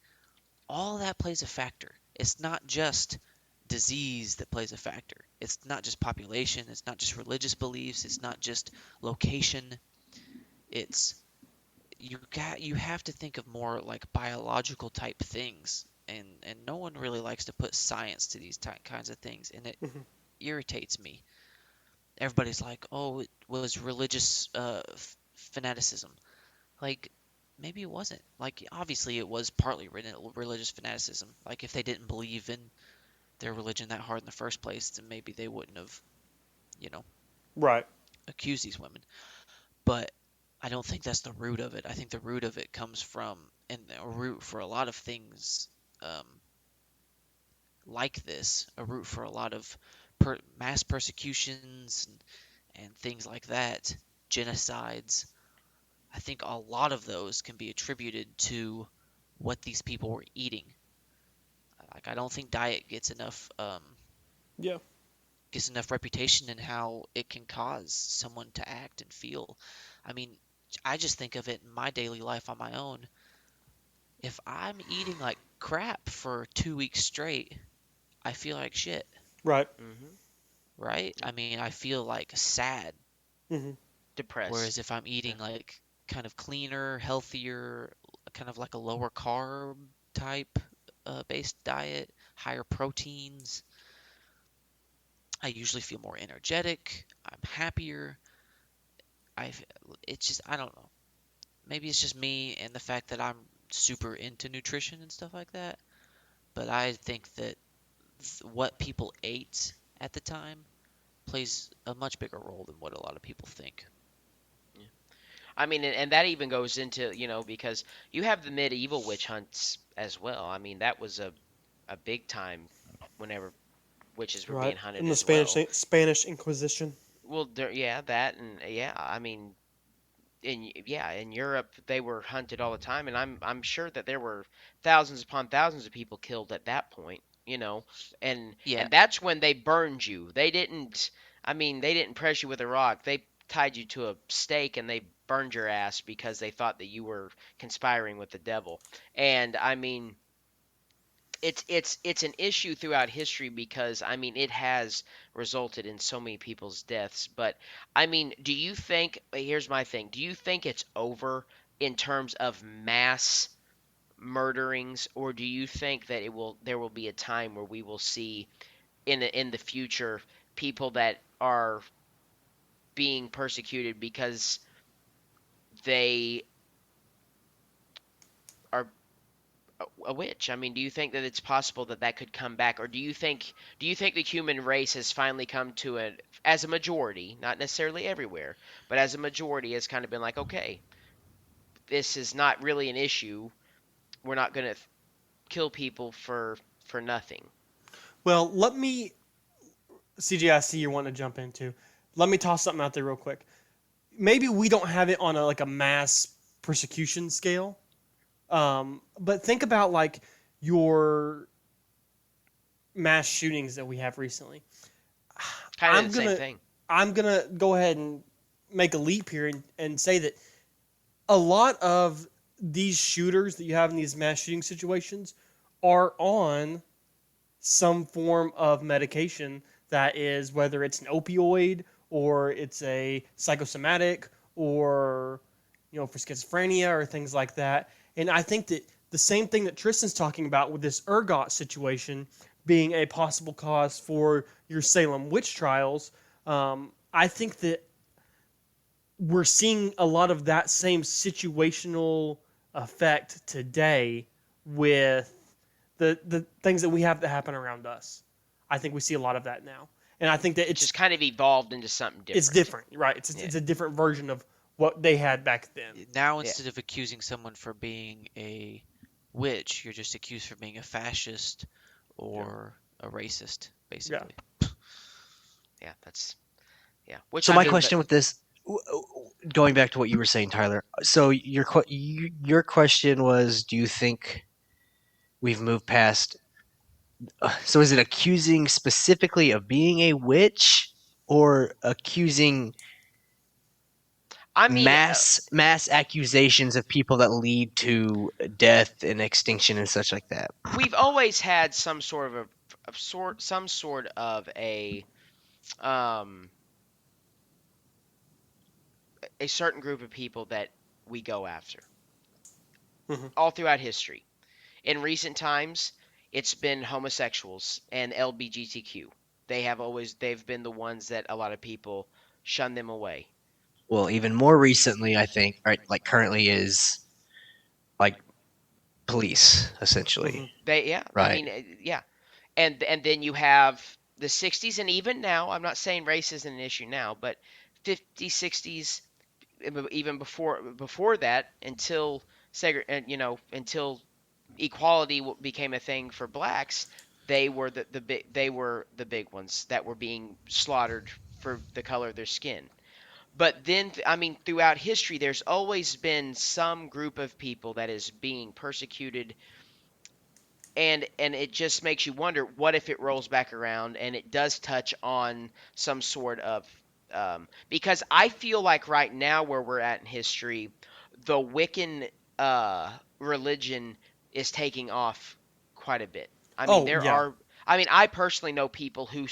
All that plays a factor. It's not just disease that plays a factor. It's not just population, it's not just religious beliefs, it's not just location. It's you have to think of more like biological type things. And no one really likes to put science to these kinds of things, and it Hmm. irritates me. Everybody's like, "Oh, it was religious fanaticism." Like, maybe it wasn't. Like, obviously, it was partly religious fanaticism. Like, if they didn't believe in their religion that hard in the first place, then maybe they wouldn't have, you know, Right. accused these women. But I don't think that's the root of it. I think the root of it comes from, and a root for a lot of things um, like this, a root for a lot of mass persecutions and things like that, genocides. I think a lot of those can be attributed to what these people were eating. Like, I don't think diet Yeah. gets enough reputation in how it can cause someone to act and feel. I mean, I just think of it in my daily life on my own. If I'm eating like crap for 2 weeks straight, I feel like shit, Right. Hmm. right? I mean, I feel like sad. Hmm. Whereas Depressed. if I'm Yeah. eating like kind of cleaner, healthier, kind of like a lower carb type based diet, higher proteins, I usually feel more energetic. I'm happier. I it's just I don't know. Maybe it's just me and the fact that I'm super into nutrition and stuff like that. But I think that what people ate at the time plays a much bigger role than what a lot of people think. Yeah. I mean, and that even goes into because you have the medieval witch hunts as well. I mean, that was a big time whenever witches were Right. being hunted In the as Spanish well. Spanish Inquisition. Well, yeah, that and yeah, I mean, in Europe they were hunted all the time, and I'm sure that there were thousands upon thousands of people killed at that point. and Yeah. that's when they burned you. They didn't press you with a rock. They tied you to a stake and they burned your ass because they thought that you were conspiring with the devil. And I mean, it's an issue throughout history because it has resulted in so many people's deaths. But do you think, here's my thing, do you think it's over in terms of mass murderings, or do you think that there will be a time where we will see in the future people that are being persecuted because they are a witch? Do you think that it's possible that that could come back, or do you think the human race has finally come to it as a majority, not necessarily everywhere, but as a majority has kind of been like, okay, this is not really an issue. We're not going to kill people for nothing. Well, let me, CJ, I see you're wanting to jump into. Let me toss something out there real quick. Maybe we don't have it on like a mass persecution scale, but think about like your mass shootings that we have recently. Kind I'm of the gonna same thing. I'm gonna go ahead and make a leap here and say that a lot of these shooters that you have in these mass shooting situations are on some form of medication that is, whether it's an opioid or it's a psychosomatic, or for schizophrenia or things like that. And I think that the same thing that Tristan's talking about with this ergot situation being a possible cause for your Salem witch trials, I think that we're seeing a lot of that same situational effect today with the things that we have that happen around us. I think we see a lot of that now, and I think that It's just kind of evolved into something different. it's different, right? Yeah. It's a different version of what they had back then. Now, Yeah. instead of accusing someone for being a witch, you're just accused for being a fascist or a racist, basically. Yeah, that's Which So my question with this, going back to what you were saying, Tyler. So your question was, do you think we've moved past? So is it accusing specifically of being a witch, or accusing I mean, mass accusations of people that lead to death and extinction and such like that? we've always had some sort of um a certain group of people that we go after Mhm. all throughout history. In recent times, it's been homosexuals and LGBTQ. They've been the ones that a lot of people shun them away. Well, even more recently, I think, right, like currently is like police, essentially, Mhm. right? Yeah. And then you have the 60s, and even now, I'm not saying race isn't an issue now, but 50s, 60s, even before that, until until equality became a thing for blacks, they were the big ones that were being slaughtered for the color of their skin. But then, throughout history, there's always been some group of people that is being persecuted, and it just makes you wonder, what if it rolls back around and it does touch on some sort of because I feel like right now, where we're at in history, the Wiccan religion is taking off quite a bit. Oh There yeah. are. I personally know people who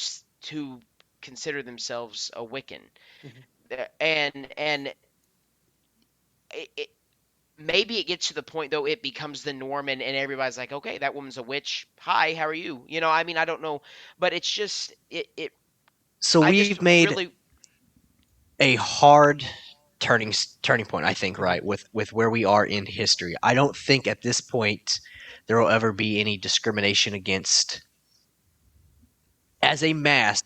consider themselves a Wiccan, Mhm. and it, maybe it gets to the point, though, it becomes the norm, and everybody's like, okay, that woman's a witch. Hi, how are you? I don't know, but it's just So I just we've made really a hard turning point, I think, Mhm. right, with where we are in history. I don't think at this point there will ever be any discrimination against, as a mass.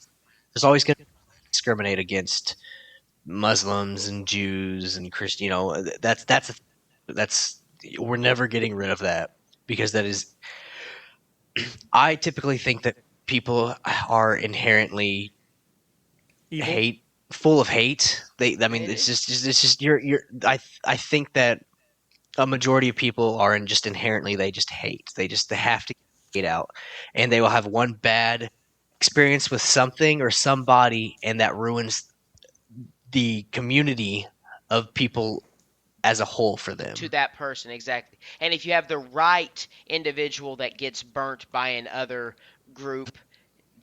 There's always going to discriminate against Muslims and Jews and Christian. That's we're never getting rid of that, because that is. I typically think that people are inherently Evil. hate full of hate. I mean, it it's is. just you're. I think that a majority of people are just inherently, they just hate. They have to. get out, and they will have one bad experience with something or somebody, and that ruins the community of people as a whole for to them. that person, exactly. And if you have the right individual that gets burnt by another group,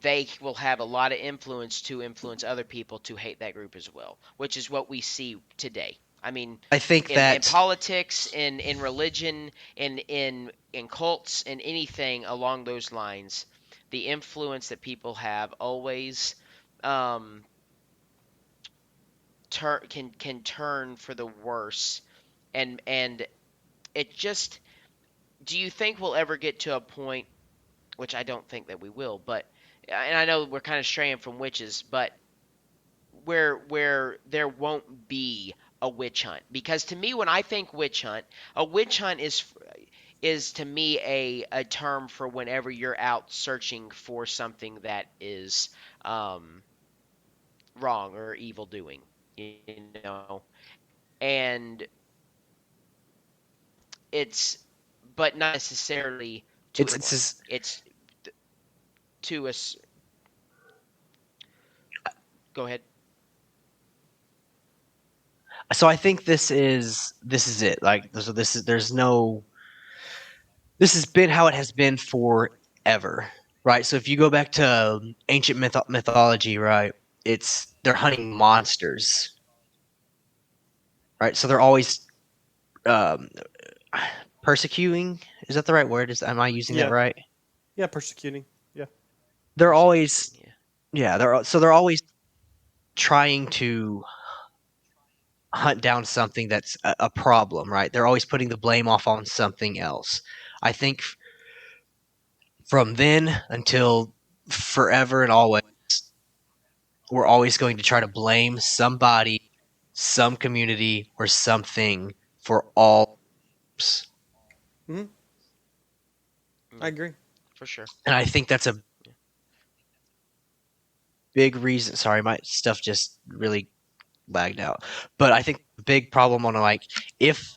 they will have a lot of influence to influence other people to hate that group as well, which is what we see today. I mean, I think in that politics, in religion, in cults, in anything along those lines, the influence that people have always um, can turn for the worse, and it just. Do you think we'll ever get to a point, which I don't think that we will, but and I know we're kind of straying from witches, but where there won't be a witch hunt? Because to me, when I think witch hunt, a witch hunt is to me a term for whenever you're out searching for something that is um, wrong or evil doing, you know, and it's but not necessarily to a it's one. just, It's to us. Go ahead. so I think this is it. Like, so this is there's no this has been how it has been forever, right? So if you go back to ancient mythology, right, it's they're hunting monsters, right? So they're always um, persecuting. Is that the right word? Am I using that Yeah, right? yeah, persecuting. Yeah, They're Persecuting, always yeah. yeah. They're always trying to hunt down something that's a problem, right? They're always putting the blame off on something else. I think from then until forever and always, we're always going to try to blame somebody, some community, or something for all. hmm I Yeah, agree. for sure. And I think that's a Yeah. big reason. Sorry, my stuff just really lagged out. But I think the big problem on like if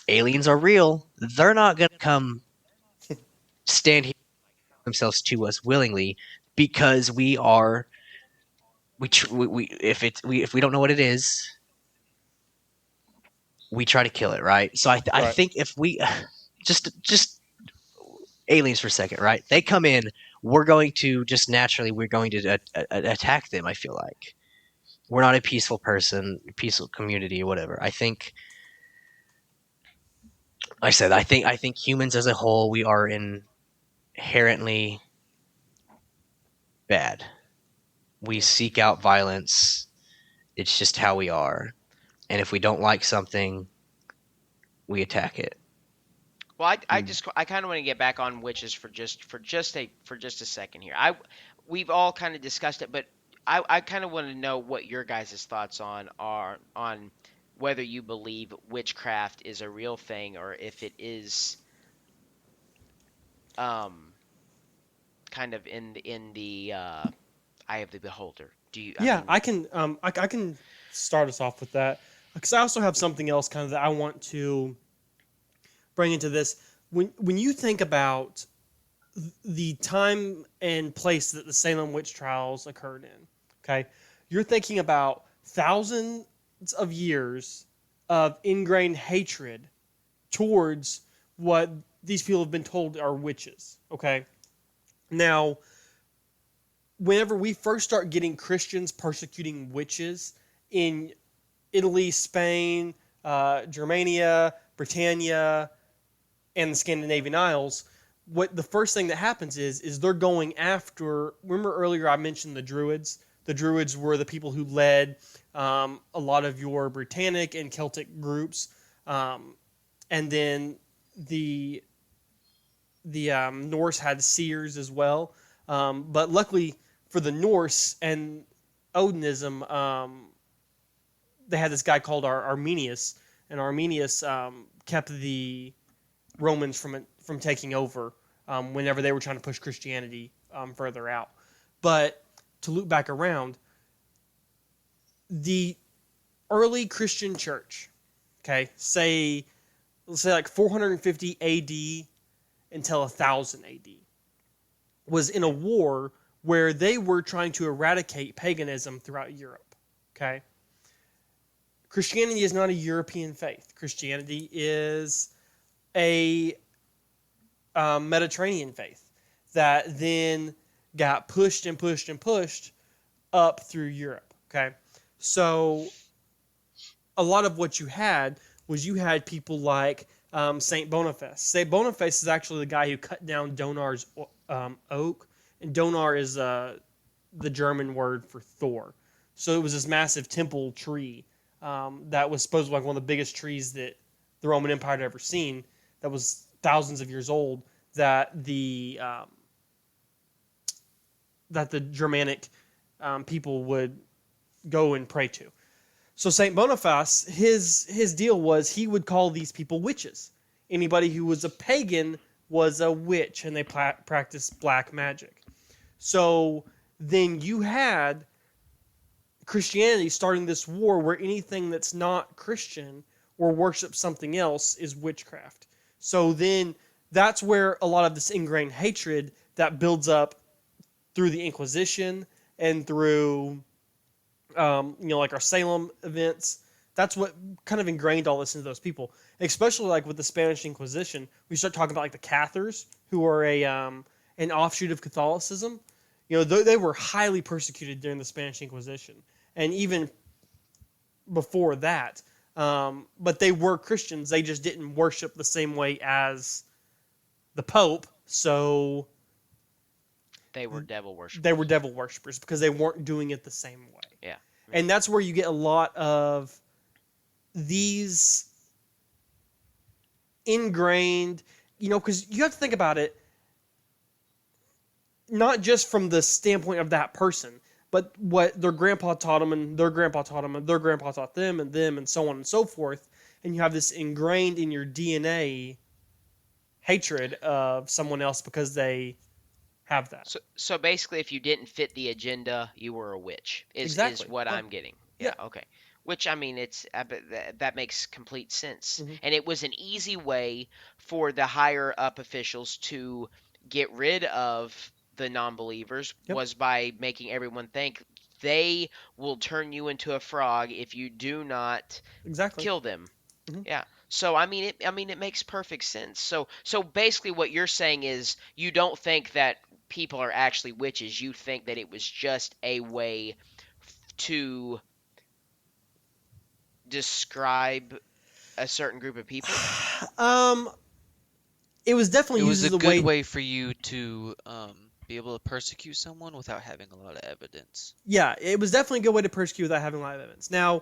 aliens are real, they're not gonna come stand here themselves to us willingly because we if it's we if we don't know what it is, we try to kill it, right? So I Right. think if we just aliens for a second, right? They come in, we're going to just naturally we're going to attack them. I feel like we're not a peaceful person, peaceful community, or whatever. I think like I said I think humans as a whole we are inherently bad. We Yeah. seek out violence. It's just how we are. And if we don't like something, we attack it. Well, Mm. I kind of want to get back on witches for just a second here. I we've all kind of discussed it, but I kind of want to know what your guys' thoughts on whether you believe witchcraft is a real thing or if it is um kind of in the eye of the beholder. Do you? I Yeah, mean, I can. I can start us off with that because I also have something else kind of that I want to bring into this. When you think about the time and place that the Salem witch trials occurred in, okay, you're thinking about thousands of years of ingrained hatred towards what these people have been told are witches. Okay, now whenever we first start getting Christians persecuting witches in Italy, Spain, Germania, Britannia, and the Scandinavian Isles, what the first thing that happens is they're going after. Remember earlier I mentioned the Druids. The Druids were the people who led a lot of your Britannic and Celtic groups, and then the Norse had seers as well. But luckily for the Norse and Odinism, they had this guy called Arminius, and Arminius kept the Romans from taking over whenever they were trying to push Christianity further out. But to loop back around, the early Christian church, okay, let's say like 450 AD until 1000 AD, was in a war where they were trying to eradicate paganism throughout Europe. Okay? Christianity is not a European faith. Christianity is a Mediterranean faith that then got pushed and pushed and pushed up through Europe. Okay? So a lot of what you had was you had people like Saint Boniface. Saint Boniface is actually the guy who cut down Donar's oak, and Donar is the German word for Thor. So it was this massive temple tree that was supposed to be like one of the biggest trees that the Roman Empire had ever seen. That was thousands of years old. That the Germanic people would go and pray to. So Saint Boniface, his deal was he would call these people witches. Anybody who was a pagan was a witch, and they practiced black magic. So then you had Christianity starting this war where anything that's not Christian or worships something else is witchcraft. So then that's where a lot of this ingrained hatred that builds up through the Inquisition and through like our Salem events. That's what kind of ingrained all this into those people, especially like with the Spanish Inquisition. We start talking about like the Cathars, who are an offshoot of Catholicism. They were highly persecuted during the Spanish Inquisition, and even before that. But they were Christians. They just didn't worship the same way as the Pope. So They were devil worshippers. they were devil worshippers because they weren't doing it the same way. Yeah. And that's where you get a lot of these ingrained, because you have to think about it, not just from the standpoint of that person, but what their grandpa taught them, and their grandpa taught them, and their grandpa taught them, and so on and so forth. And you have this ingrained in your DNA hatred of someone else because they have that. So basically, if you didn't fit the agenda, you were a witch. Is what I'm getting. Yeah. Okay. Which, I mean, that makes complete sense. Mhm. And it was an easy way for the higher up officials to get rid of the non-believers. Yep. Was by making everyone think they will turn you into a frog if you do not Exactly. kill them. Mhm. Yeah. So I mean it makes perfect sense. So basically what you're saying is you don't think that people are actually witches. You think that it was just a way to describe a certain group of people. It was definitely It was used a as a good way. way for you to be able to persecute someone without having a lot of evidence. Yeah, it was definitely a good way to persecute without having live evidence. Now,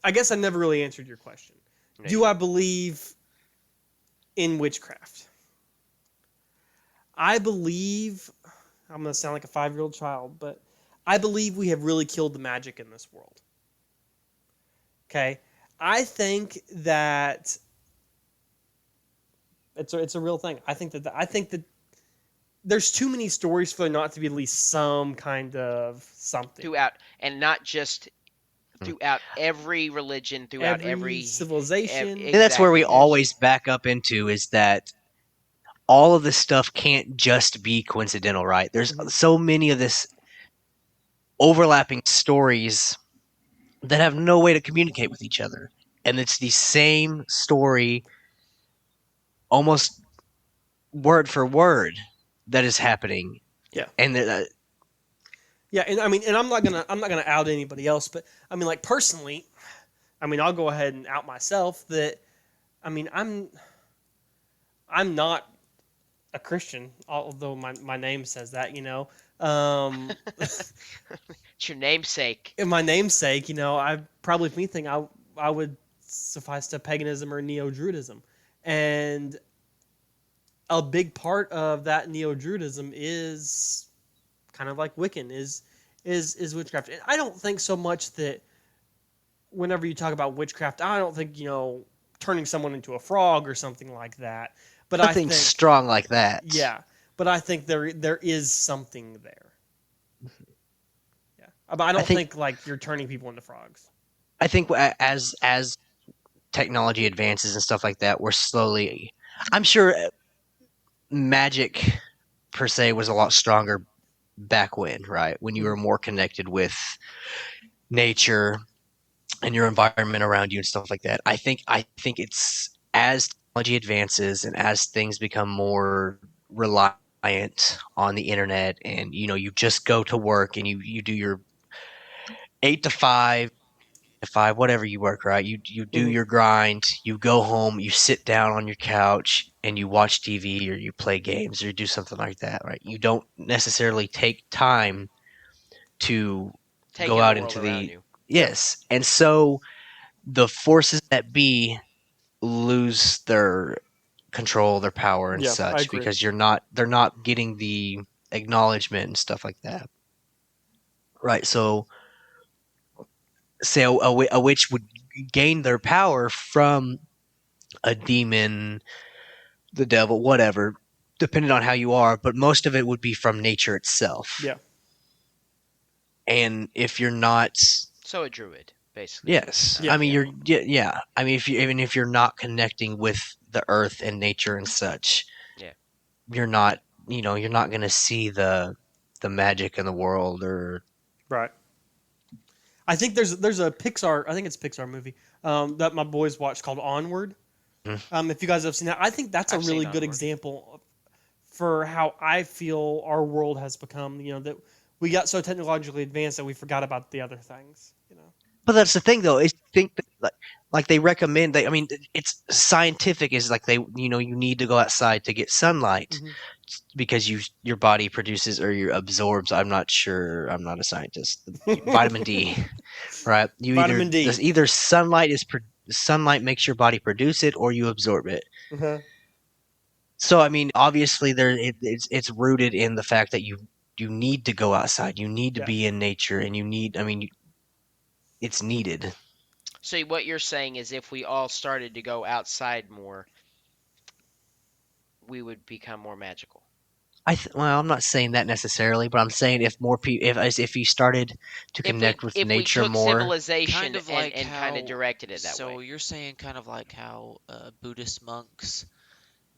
I guess I never really answered your question. No, Do I believe in witchcraft? I believe, I'm going to sound like a 5-year-old child, but I believe we have really killed the magic in this world. Okay? I think that it's a real thing. I think that there's too many stories for there not to be at least some kind of something. throughout, and not just throughout every religion, throughout every civilization. And that's where we Exactly. always back up into is that all of this stuff can't just be coincidental, right? There's Mhm. so many of this overlapping stories that have no way to communicate with each other. And it's the same story almost word for word that is happening. Yeah. And Yeah, and I mean, and I'm not gonna out anybody else, but I mean, like personally, I mean, I'll go ahead and out myself that, I mean, I'm not a Christian, although my name says that, It's your namesake. in my namesake, I probably, if anything, I would suffice to paganism or Neo-Druidism, and a big part of that Neo-Druidism is kind of like Wiccan is witchcraft. And I don't think so much that whenever you talk about witchcraft, I don't think turning someone into a frog or something like that. But nothing I think strong like that. yeah, but I think there is something there. Yeah, but I don't think like you're turning people into frogs. I think as technology advances and stuff like that, we're slowly. I'm sure magic per se was a lot stronger back when, right? When you were more connected with nature and your environment around you and stuff like that. I think it's as technology advances and as things become more reliant on the internet, and you just go to work and you do your 8 to 5 whatever you work, right? You do Mhm. your grind, you go home, you sit down on your couch and you watch TV or you play games or you do something like that, right? You don't necessarily take time to Take go in the out world into around the you. Yeah. yes. And so the forces that be lose their control, their power and Yeah, I such agree. because they're not getting the acknowledgement and stuff like that. Right. So say a witch would gain their power from a demon, the devil, whatever, depending on how you are, but most of it would be from nature itself. Yeah. And if you're not, So a druid, basically. yes, Yeah. I mean you're yeah, I mean if you're not connecting with the earth and nature and such, Yeah. you're not, you're not going to see the magic in the world or Right. I think there's a Pixar. I think it's a Pixar movie that my boys watched called Onward. If you guys have seen that, I think that's a I've seen really good Onward. example for how I feel our world has become. That we got so technologically advanced that we forgot about the other things. but that's the thing though is think that like they recommend I mean it's scientific is like they you need to go outside to get sunlight Hmm. because your body produces or you absorbs, I'm not sure, I'm not a scientist, vitamin D, right? You Vitamin D. either sunlight makes your body produce it or you absorb it. Uh-huh. So I mean, obviously it's rooted in the fact that you need to go outside, you need to Yeah. be in nature, and you need. I mean, it's needed. So what you're saying is if we all started to go outside more, we would become more magical. Well, I'm not saying that necessarily, but I'm saying if more people, if you started to connect with If we nature took more, civilization Kind of like and kind of how. directed it that So way. you're saying kind of like how Buddhist monks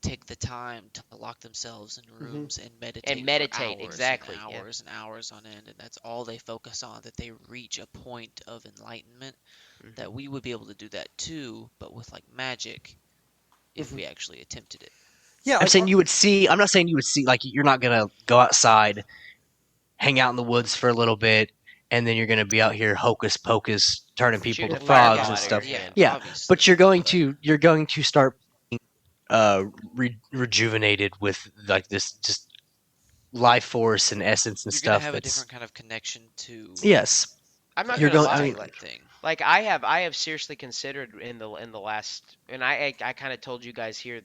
take the time to lock themselves in Hmm. rooms and And meditate for meditate, hours and exactly. Yeah. hours and hours on end, and that's all they focus on, that they reach a point of enlightenment, Hmm. that we would be able to do that too, but with like magic, if Hmm. we actually attempted it. Yeah. I'm Like. saying you would see. I'm not saying you would see. Like you're not gonna go outside, hang out in the woods for a little bit, and then you're gonna be out here hocus pocus, turning people Shooting to a Well, frogs fireball and out of your stuff. yeah, hand. Yeah, but obviously, but you're going to start rejuvenated with like this just life force and essence and you're gonna stuff. have a That's different kind of connection to yes. I'm not You're gonna going. to I lie. mean, that thing. Like I have seriously considered in the last, and I kind of told you guys here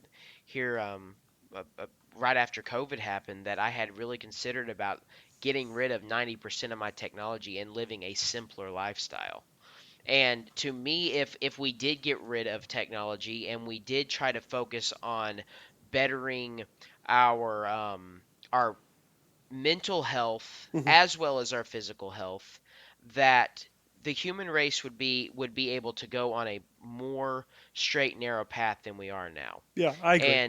right after COVID happened that I had really considered about getting rid of 90% of my technology and living a simpler lifestyle. And to me, if we did get rid of technology and we did try to focus on bettering our mental health Hmm. as well as our physical health, that the human race would be able to go on a more straight narrow path than we are now. Yeah. I agree.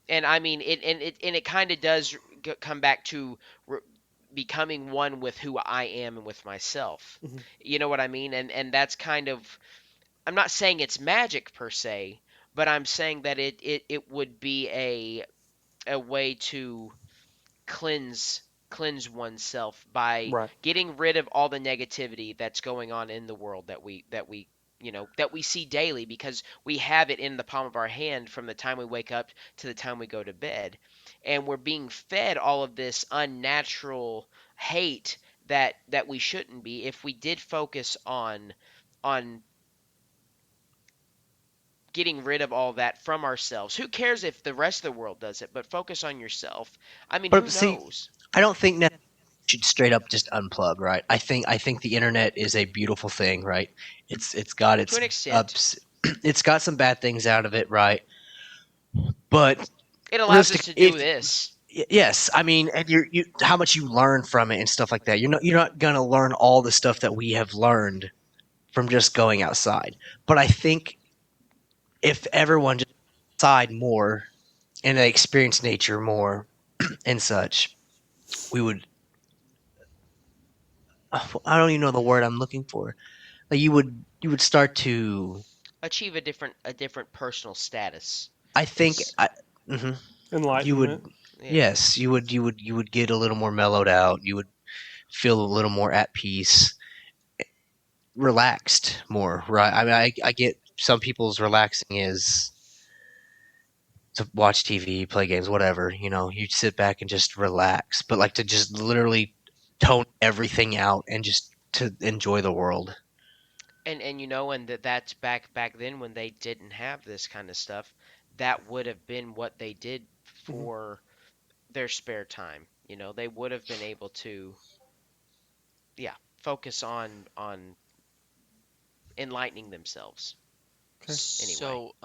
And I mean it kind of does come back to becoming one with who I am and with myself. Hmm. You know what I mean? And that's kind of, I'm not saying it's magic per se, but I'm saying that it would be a way to cleanse cleanse oneself by Right. getting rid of all the negativity that's going on in the world that we that we see daily, because we have it in the palm of our hand from the time we wake up to the time we go to bed, and we're being fed all of this unnatural hate that we shouldn't be. If we did focus on getting rid of all that from ourselves, who cares if the rest of the world does it, but focus on yourself. I mean, who but see, knows? I don't think that you should straight up just unplug, right? I think the internet is a beautiful thing, right? It's got To its an extent. ups, it's got some bad things out of it, right? But It allows us realistic, to do if this. yes, I mean, and you how much you learn from it and stuff like that. You're not gonna learn all the stuff that we have learned from just going outside. But I think if everyone just outside more and they experience nature more and such, we would. I don't even know the word I'm looking for. Like you would start to. Achieve a different personal status. I think Is mhm. You would. Enlightenment. yeah. Yes, you would get a little more mellowed out. You would feel a little more at peace, relaxed more, right? I mean, I get some people's relaxing is to watch TV, play games, whatever. You sit back and just relax. But like to just literally tone everything out and just to enjoy the world. And that's back then when they didn't have this kind of stuff. That would have been what they did Mhm. for their spare time. They would have been able to, yeah, focus on enlightening themselves. Okay. Anyway, So,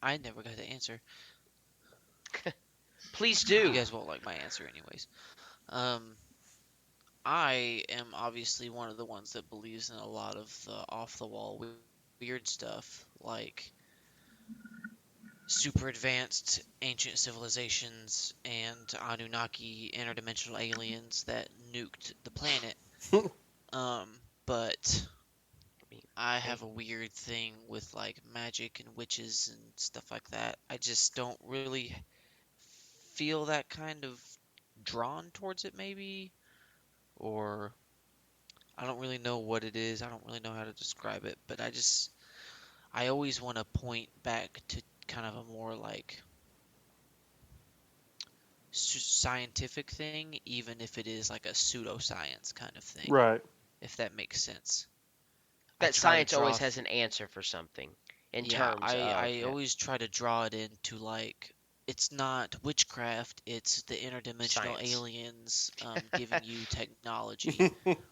I never got the answer. please You do. guys won't like my answer anyways. Um, I am obviously one of the ones that believes in a lot of the off the wall weird stuff, like super advanced ancient civilizations and Anunnaki interdimensional aliens that nuked the planet. But I Hey, have a weird thing with like magic and witches and stuff like that. I just don't really feel that kind of drawn towards it, maybe, or I don't really know what it is. I don't really know how to describe it, but I always want to point back to kind of a more like scientific thing, even if it is like a pseudoscience kind of thing, Right. if that makes sense. I that try to science draw, always has an answer for something in yeah, terms of I yeah. always try to draw it into like it's not witchcraft, it's the interdimensional Science. aliens giving you technology,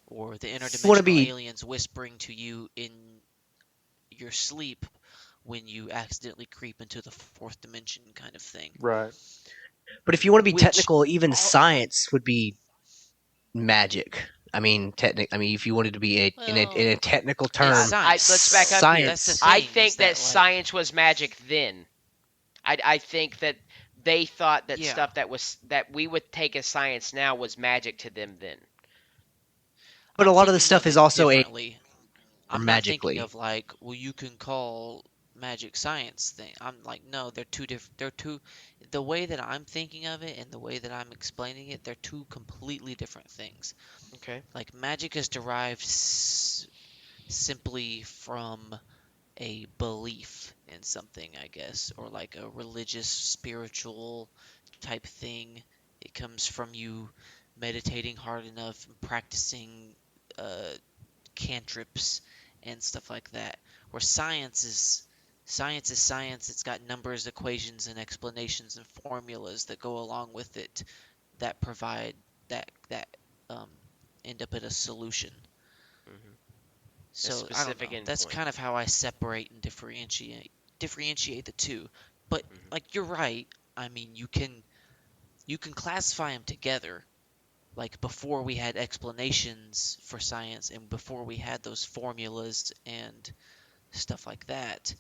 or the You want to interdimensional be, aliens whispering to you in your sleep when you accidentally creep into the fourth dimension kind of thing. Right. but if you want to be Which technical, even all science would be magic. I mean, if you wanted to be in well, a technical it's term, Let's back science. up here. That's the science. I thing is think that that like science was magic then. I think that they thought that yeah, stuff that we would take as science now was magic to them then. But a I'm lot of the thinking stuff of is it also a differently. or I'm not thinking magically. of like, well, you can call magic science thing. I'm like, no, they're two different. They're two. The way that I'm thinking of it and the way that I'm explaining it, they're two completely different things. Okay. Like magic is derived simply from a belief in something, I guess, or like a religious, spiritual type thing. It comes from you meditating hard enough and practicing uh, cantrips and stuff like that. Where science is science. It's got numbers, equations, and explanations and formulas that go along with it that provide that um, end up at a solution. Hmm. A So I don't specific know. That's endpoint. kind of how I separate and differentiate the two. But Hmm. like you're right. I mean, you can classify them together. Like before we had explanations for science and before we had those formulas and stuff like that,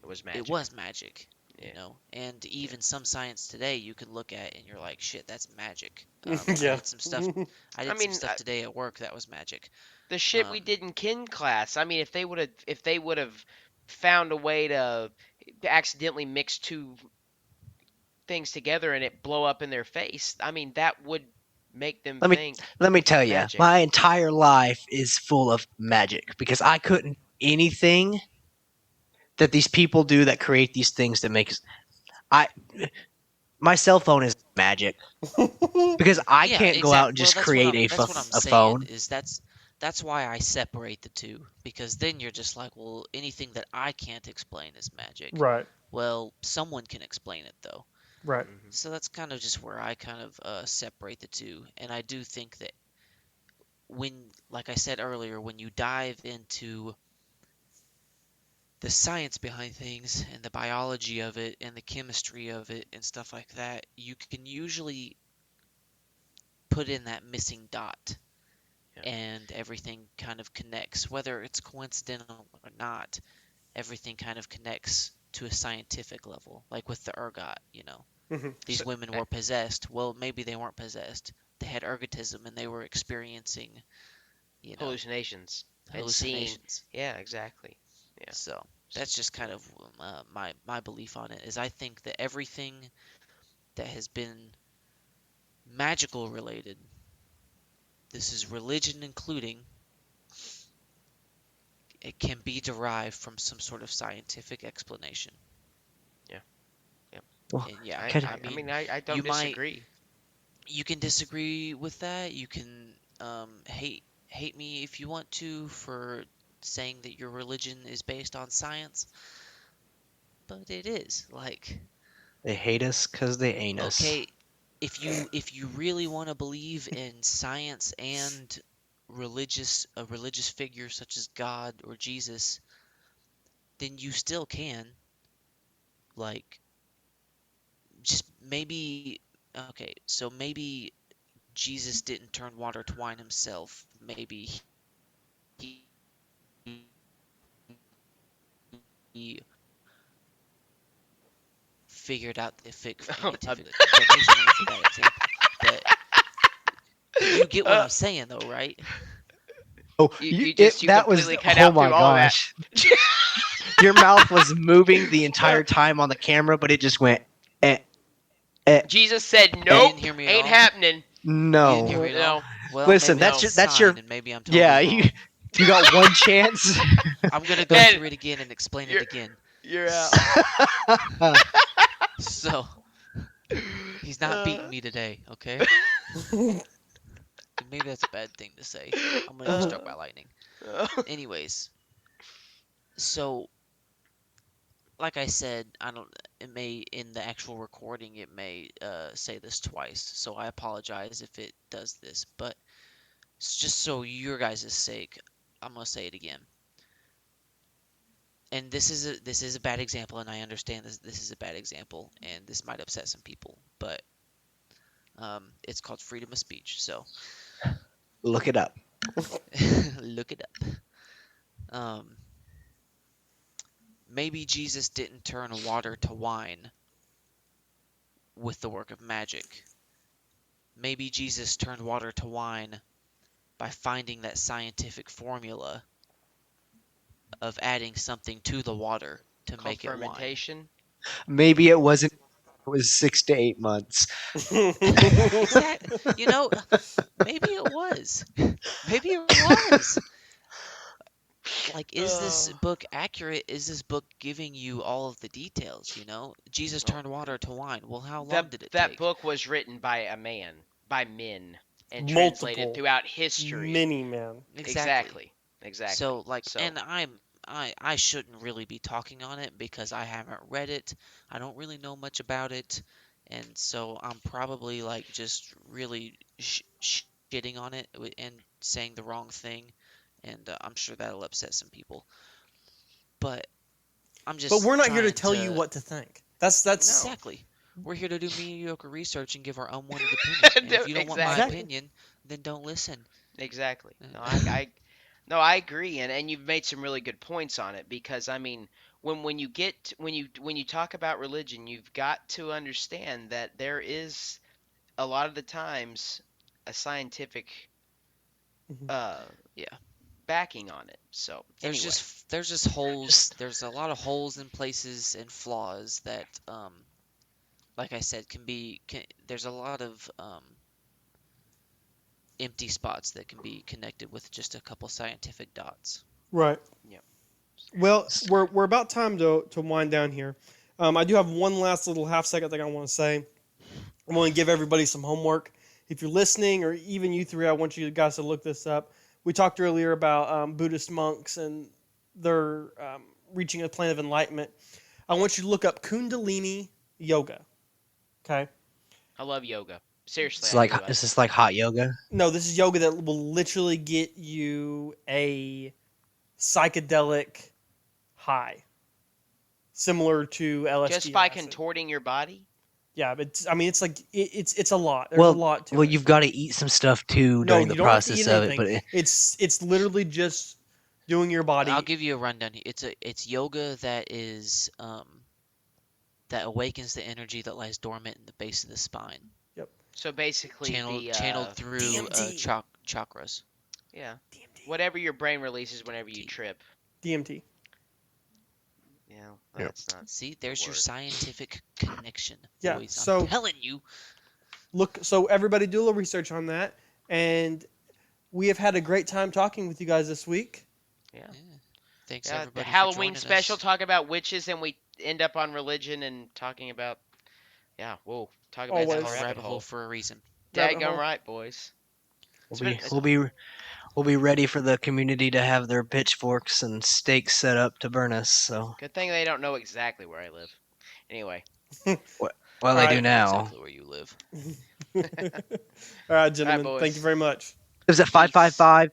It was it magic. was magic, Yeah. And Yeah. even some science today you can look at and you're like, shit, that's magic. I Yeah. did some stuff. I I did some mean, stuff today at work that was magic. the shit we Um, did in kin class. I mean, if they would have found a way to accidentally mix two things together and it blow up in their face, I mean, that would make them Let me think let me tell you, magic. my entire life is full of magic because I couldn't do anything that these people do that create these things that makes I my cell phone is magic because I Yeah, can't go out exact. and Well, just create that's what I'm a saying phone. is that's why I separate the two because then you're just like, well, anything that I can't explain is magic. Right. Well, someone can explain it though. Right. Hmm. So that's kind of just where I kind of separate the two. And I do think that when, like I said earlier, when you dive into the science behind things and the biology of it and the chemistry of it and stuff like that, you can usually put in that missing dot Yeah. and everything kind of connects. Whether it's coincidental or not, everything kind of connects to a scientific level, like with the ergot, you know. Mhm. These So, women were possessed. Well, maybe they weren't possessed. They had ergotism and they were experiencing, you know, hallucinations and seeing. hallucinations. Yeah, exactly. Yeah. So that's just kind of my belief on it. Is I think that everything that has been magical related, this is religion including, it can be derived from some sort of scientific explanation. Yeah. Yeah. Well, And yeah, I, could I, I mean, mean, I you don't might disagree. you can disagree with that. You can hate me if you want to for saying that your religion is based on science, but it is. Like, they hate us because they ain't us. okay, if you really want to believe in science and a religious figure such as God or Jesus, then you still can. Like, just maybe okay, so maybe Jesus didn't turn water to wine himself. Maybe he figured out the scientific explanation for that example. But you get what Uh, I'm saying, though, right? Oh, you that was, completely cut oh out my through all that. gosh. Your mouth was moving the entire time on the camera, but it just went, eh, eh, Jesus said, You eh. "Nope, didn't hear me at ain't all. happening." You didn't hear No. me at all. No. Well, Listen, maybe No. that's a that's your, sign, and maybe I'm yeah, totally wrong. you got one chance. I'm gonna go And through it again and explain it you're again. you're out. So he's not beating Uh, me today, okay? Maybe that's a bad thing to say. I'm gonna get struck by lightning. Anyways, so like I said, I don't. It may in the actual recording it may say this twice, so I apologize if it does this. But just so your guys' sake, I'm gonna say it again. And this is a bad example, and I understand this is a bad example, and this might upset some people, but it's called freedom of speech. So Look it up. look it up. Um, maybe Jesus didn't turn water to wine with the work of magic. Maybe Jesus turned water to wine by finding that scientific formula of adding something to the water to Called make it wine. fermentation. Maybe it wasn't, it was 6 to 8 months. Exactly. You know, maybe it was. Maybe it was. Like, is this Oh. book accurate? Is this book giving you all of the details? You know, Jesus Well, turned water to wine. Well, how long that did it that take? book was written by a man, by men, and translated Multiple, throughout history. many men. Exactly. Exactly. So, like, So and I shouldn't really be talking on it because I haven't read it. I don't really know much about it, and so I'm probably like just really shitting on it and saying the wrong thing, and I'm sure that'll upset some people. But I'm But just we're not here to trying tell you to what to think. That's no, exactly. We're here to do mediocre research and give our unwanted opinion. And if you don't want my exactly, opinion, then don't listen. exactly. No, Uh, no, I agree, and you've made some really good points on it because I mean, when you get when you talk about religion, you've got to understand that there is a lot of the times a scientific Mhm. uh yeah. backing on it. So There's anyway, just holes. Just There's a lot of holes in places and flaws that, like I said, there's a lot of empty spots that can be connected with just a couple scientific dots. right. yeah. Well, we're about time to wind down here. I do have one last little half second thing I want to say. I want to give everybody some homework. If you're listening, or even you three, I want you guys to look this up. We talked earlier about Buddhist monks and their reaching a plane of enlightenment. I want you to look up Kundalini yoga. Okay. I love yoga. Seriously, it's I like, do. is this like hot yoga? No, this is yoga that will literally get you a psychedelic high, similar to LSD. Just by and acid. contorting your body. Yeah, but I mean, it's like it's a lot. There's a Well, lot to well, it. you've got to eat some stuff too No, during the you don't have to process eat of it. anything. But It's literally just doing your body. I'll give you a rundown. It's yoga that is that awakens the energy that lies dormant in the base of the spine, So basically, channeled through DMT. chakras. yeah, DMT. whatever your brain releases whenever you DMT. trip. DMT. Yeah, Yep. that's not. See, there's your word. scientific connection, Yeah, boys. so- I'm telling you. Look, so everybody do a little research on that, and we have had a great time talking with you guys this week. Yeah. Yeah. Thanks Yeah, everybody the for Halloween joining special us. talk about witches, and we end up on religion and talking about. Yeah, whoa, talk about Always. that It's a rabbit hole. for a reason. Rabbit Daggum hole. right, boys. We'll It's be, been- we'll be ready for the community to have their pitchforks and stakes set up to burn us. So, Good thing they don't know exactly where I live. Anyway, well, they Alright. do now. Exactly where you live. All right, gentlemen. boys. Thank you very much. Is it 555?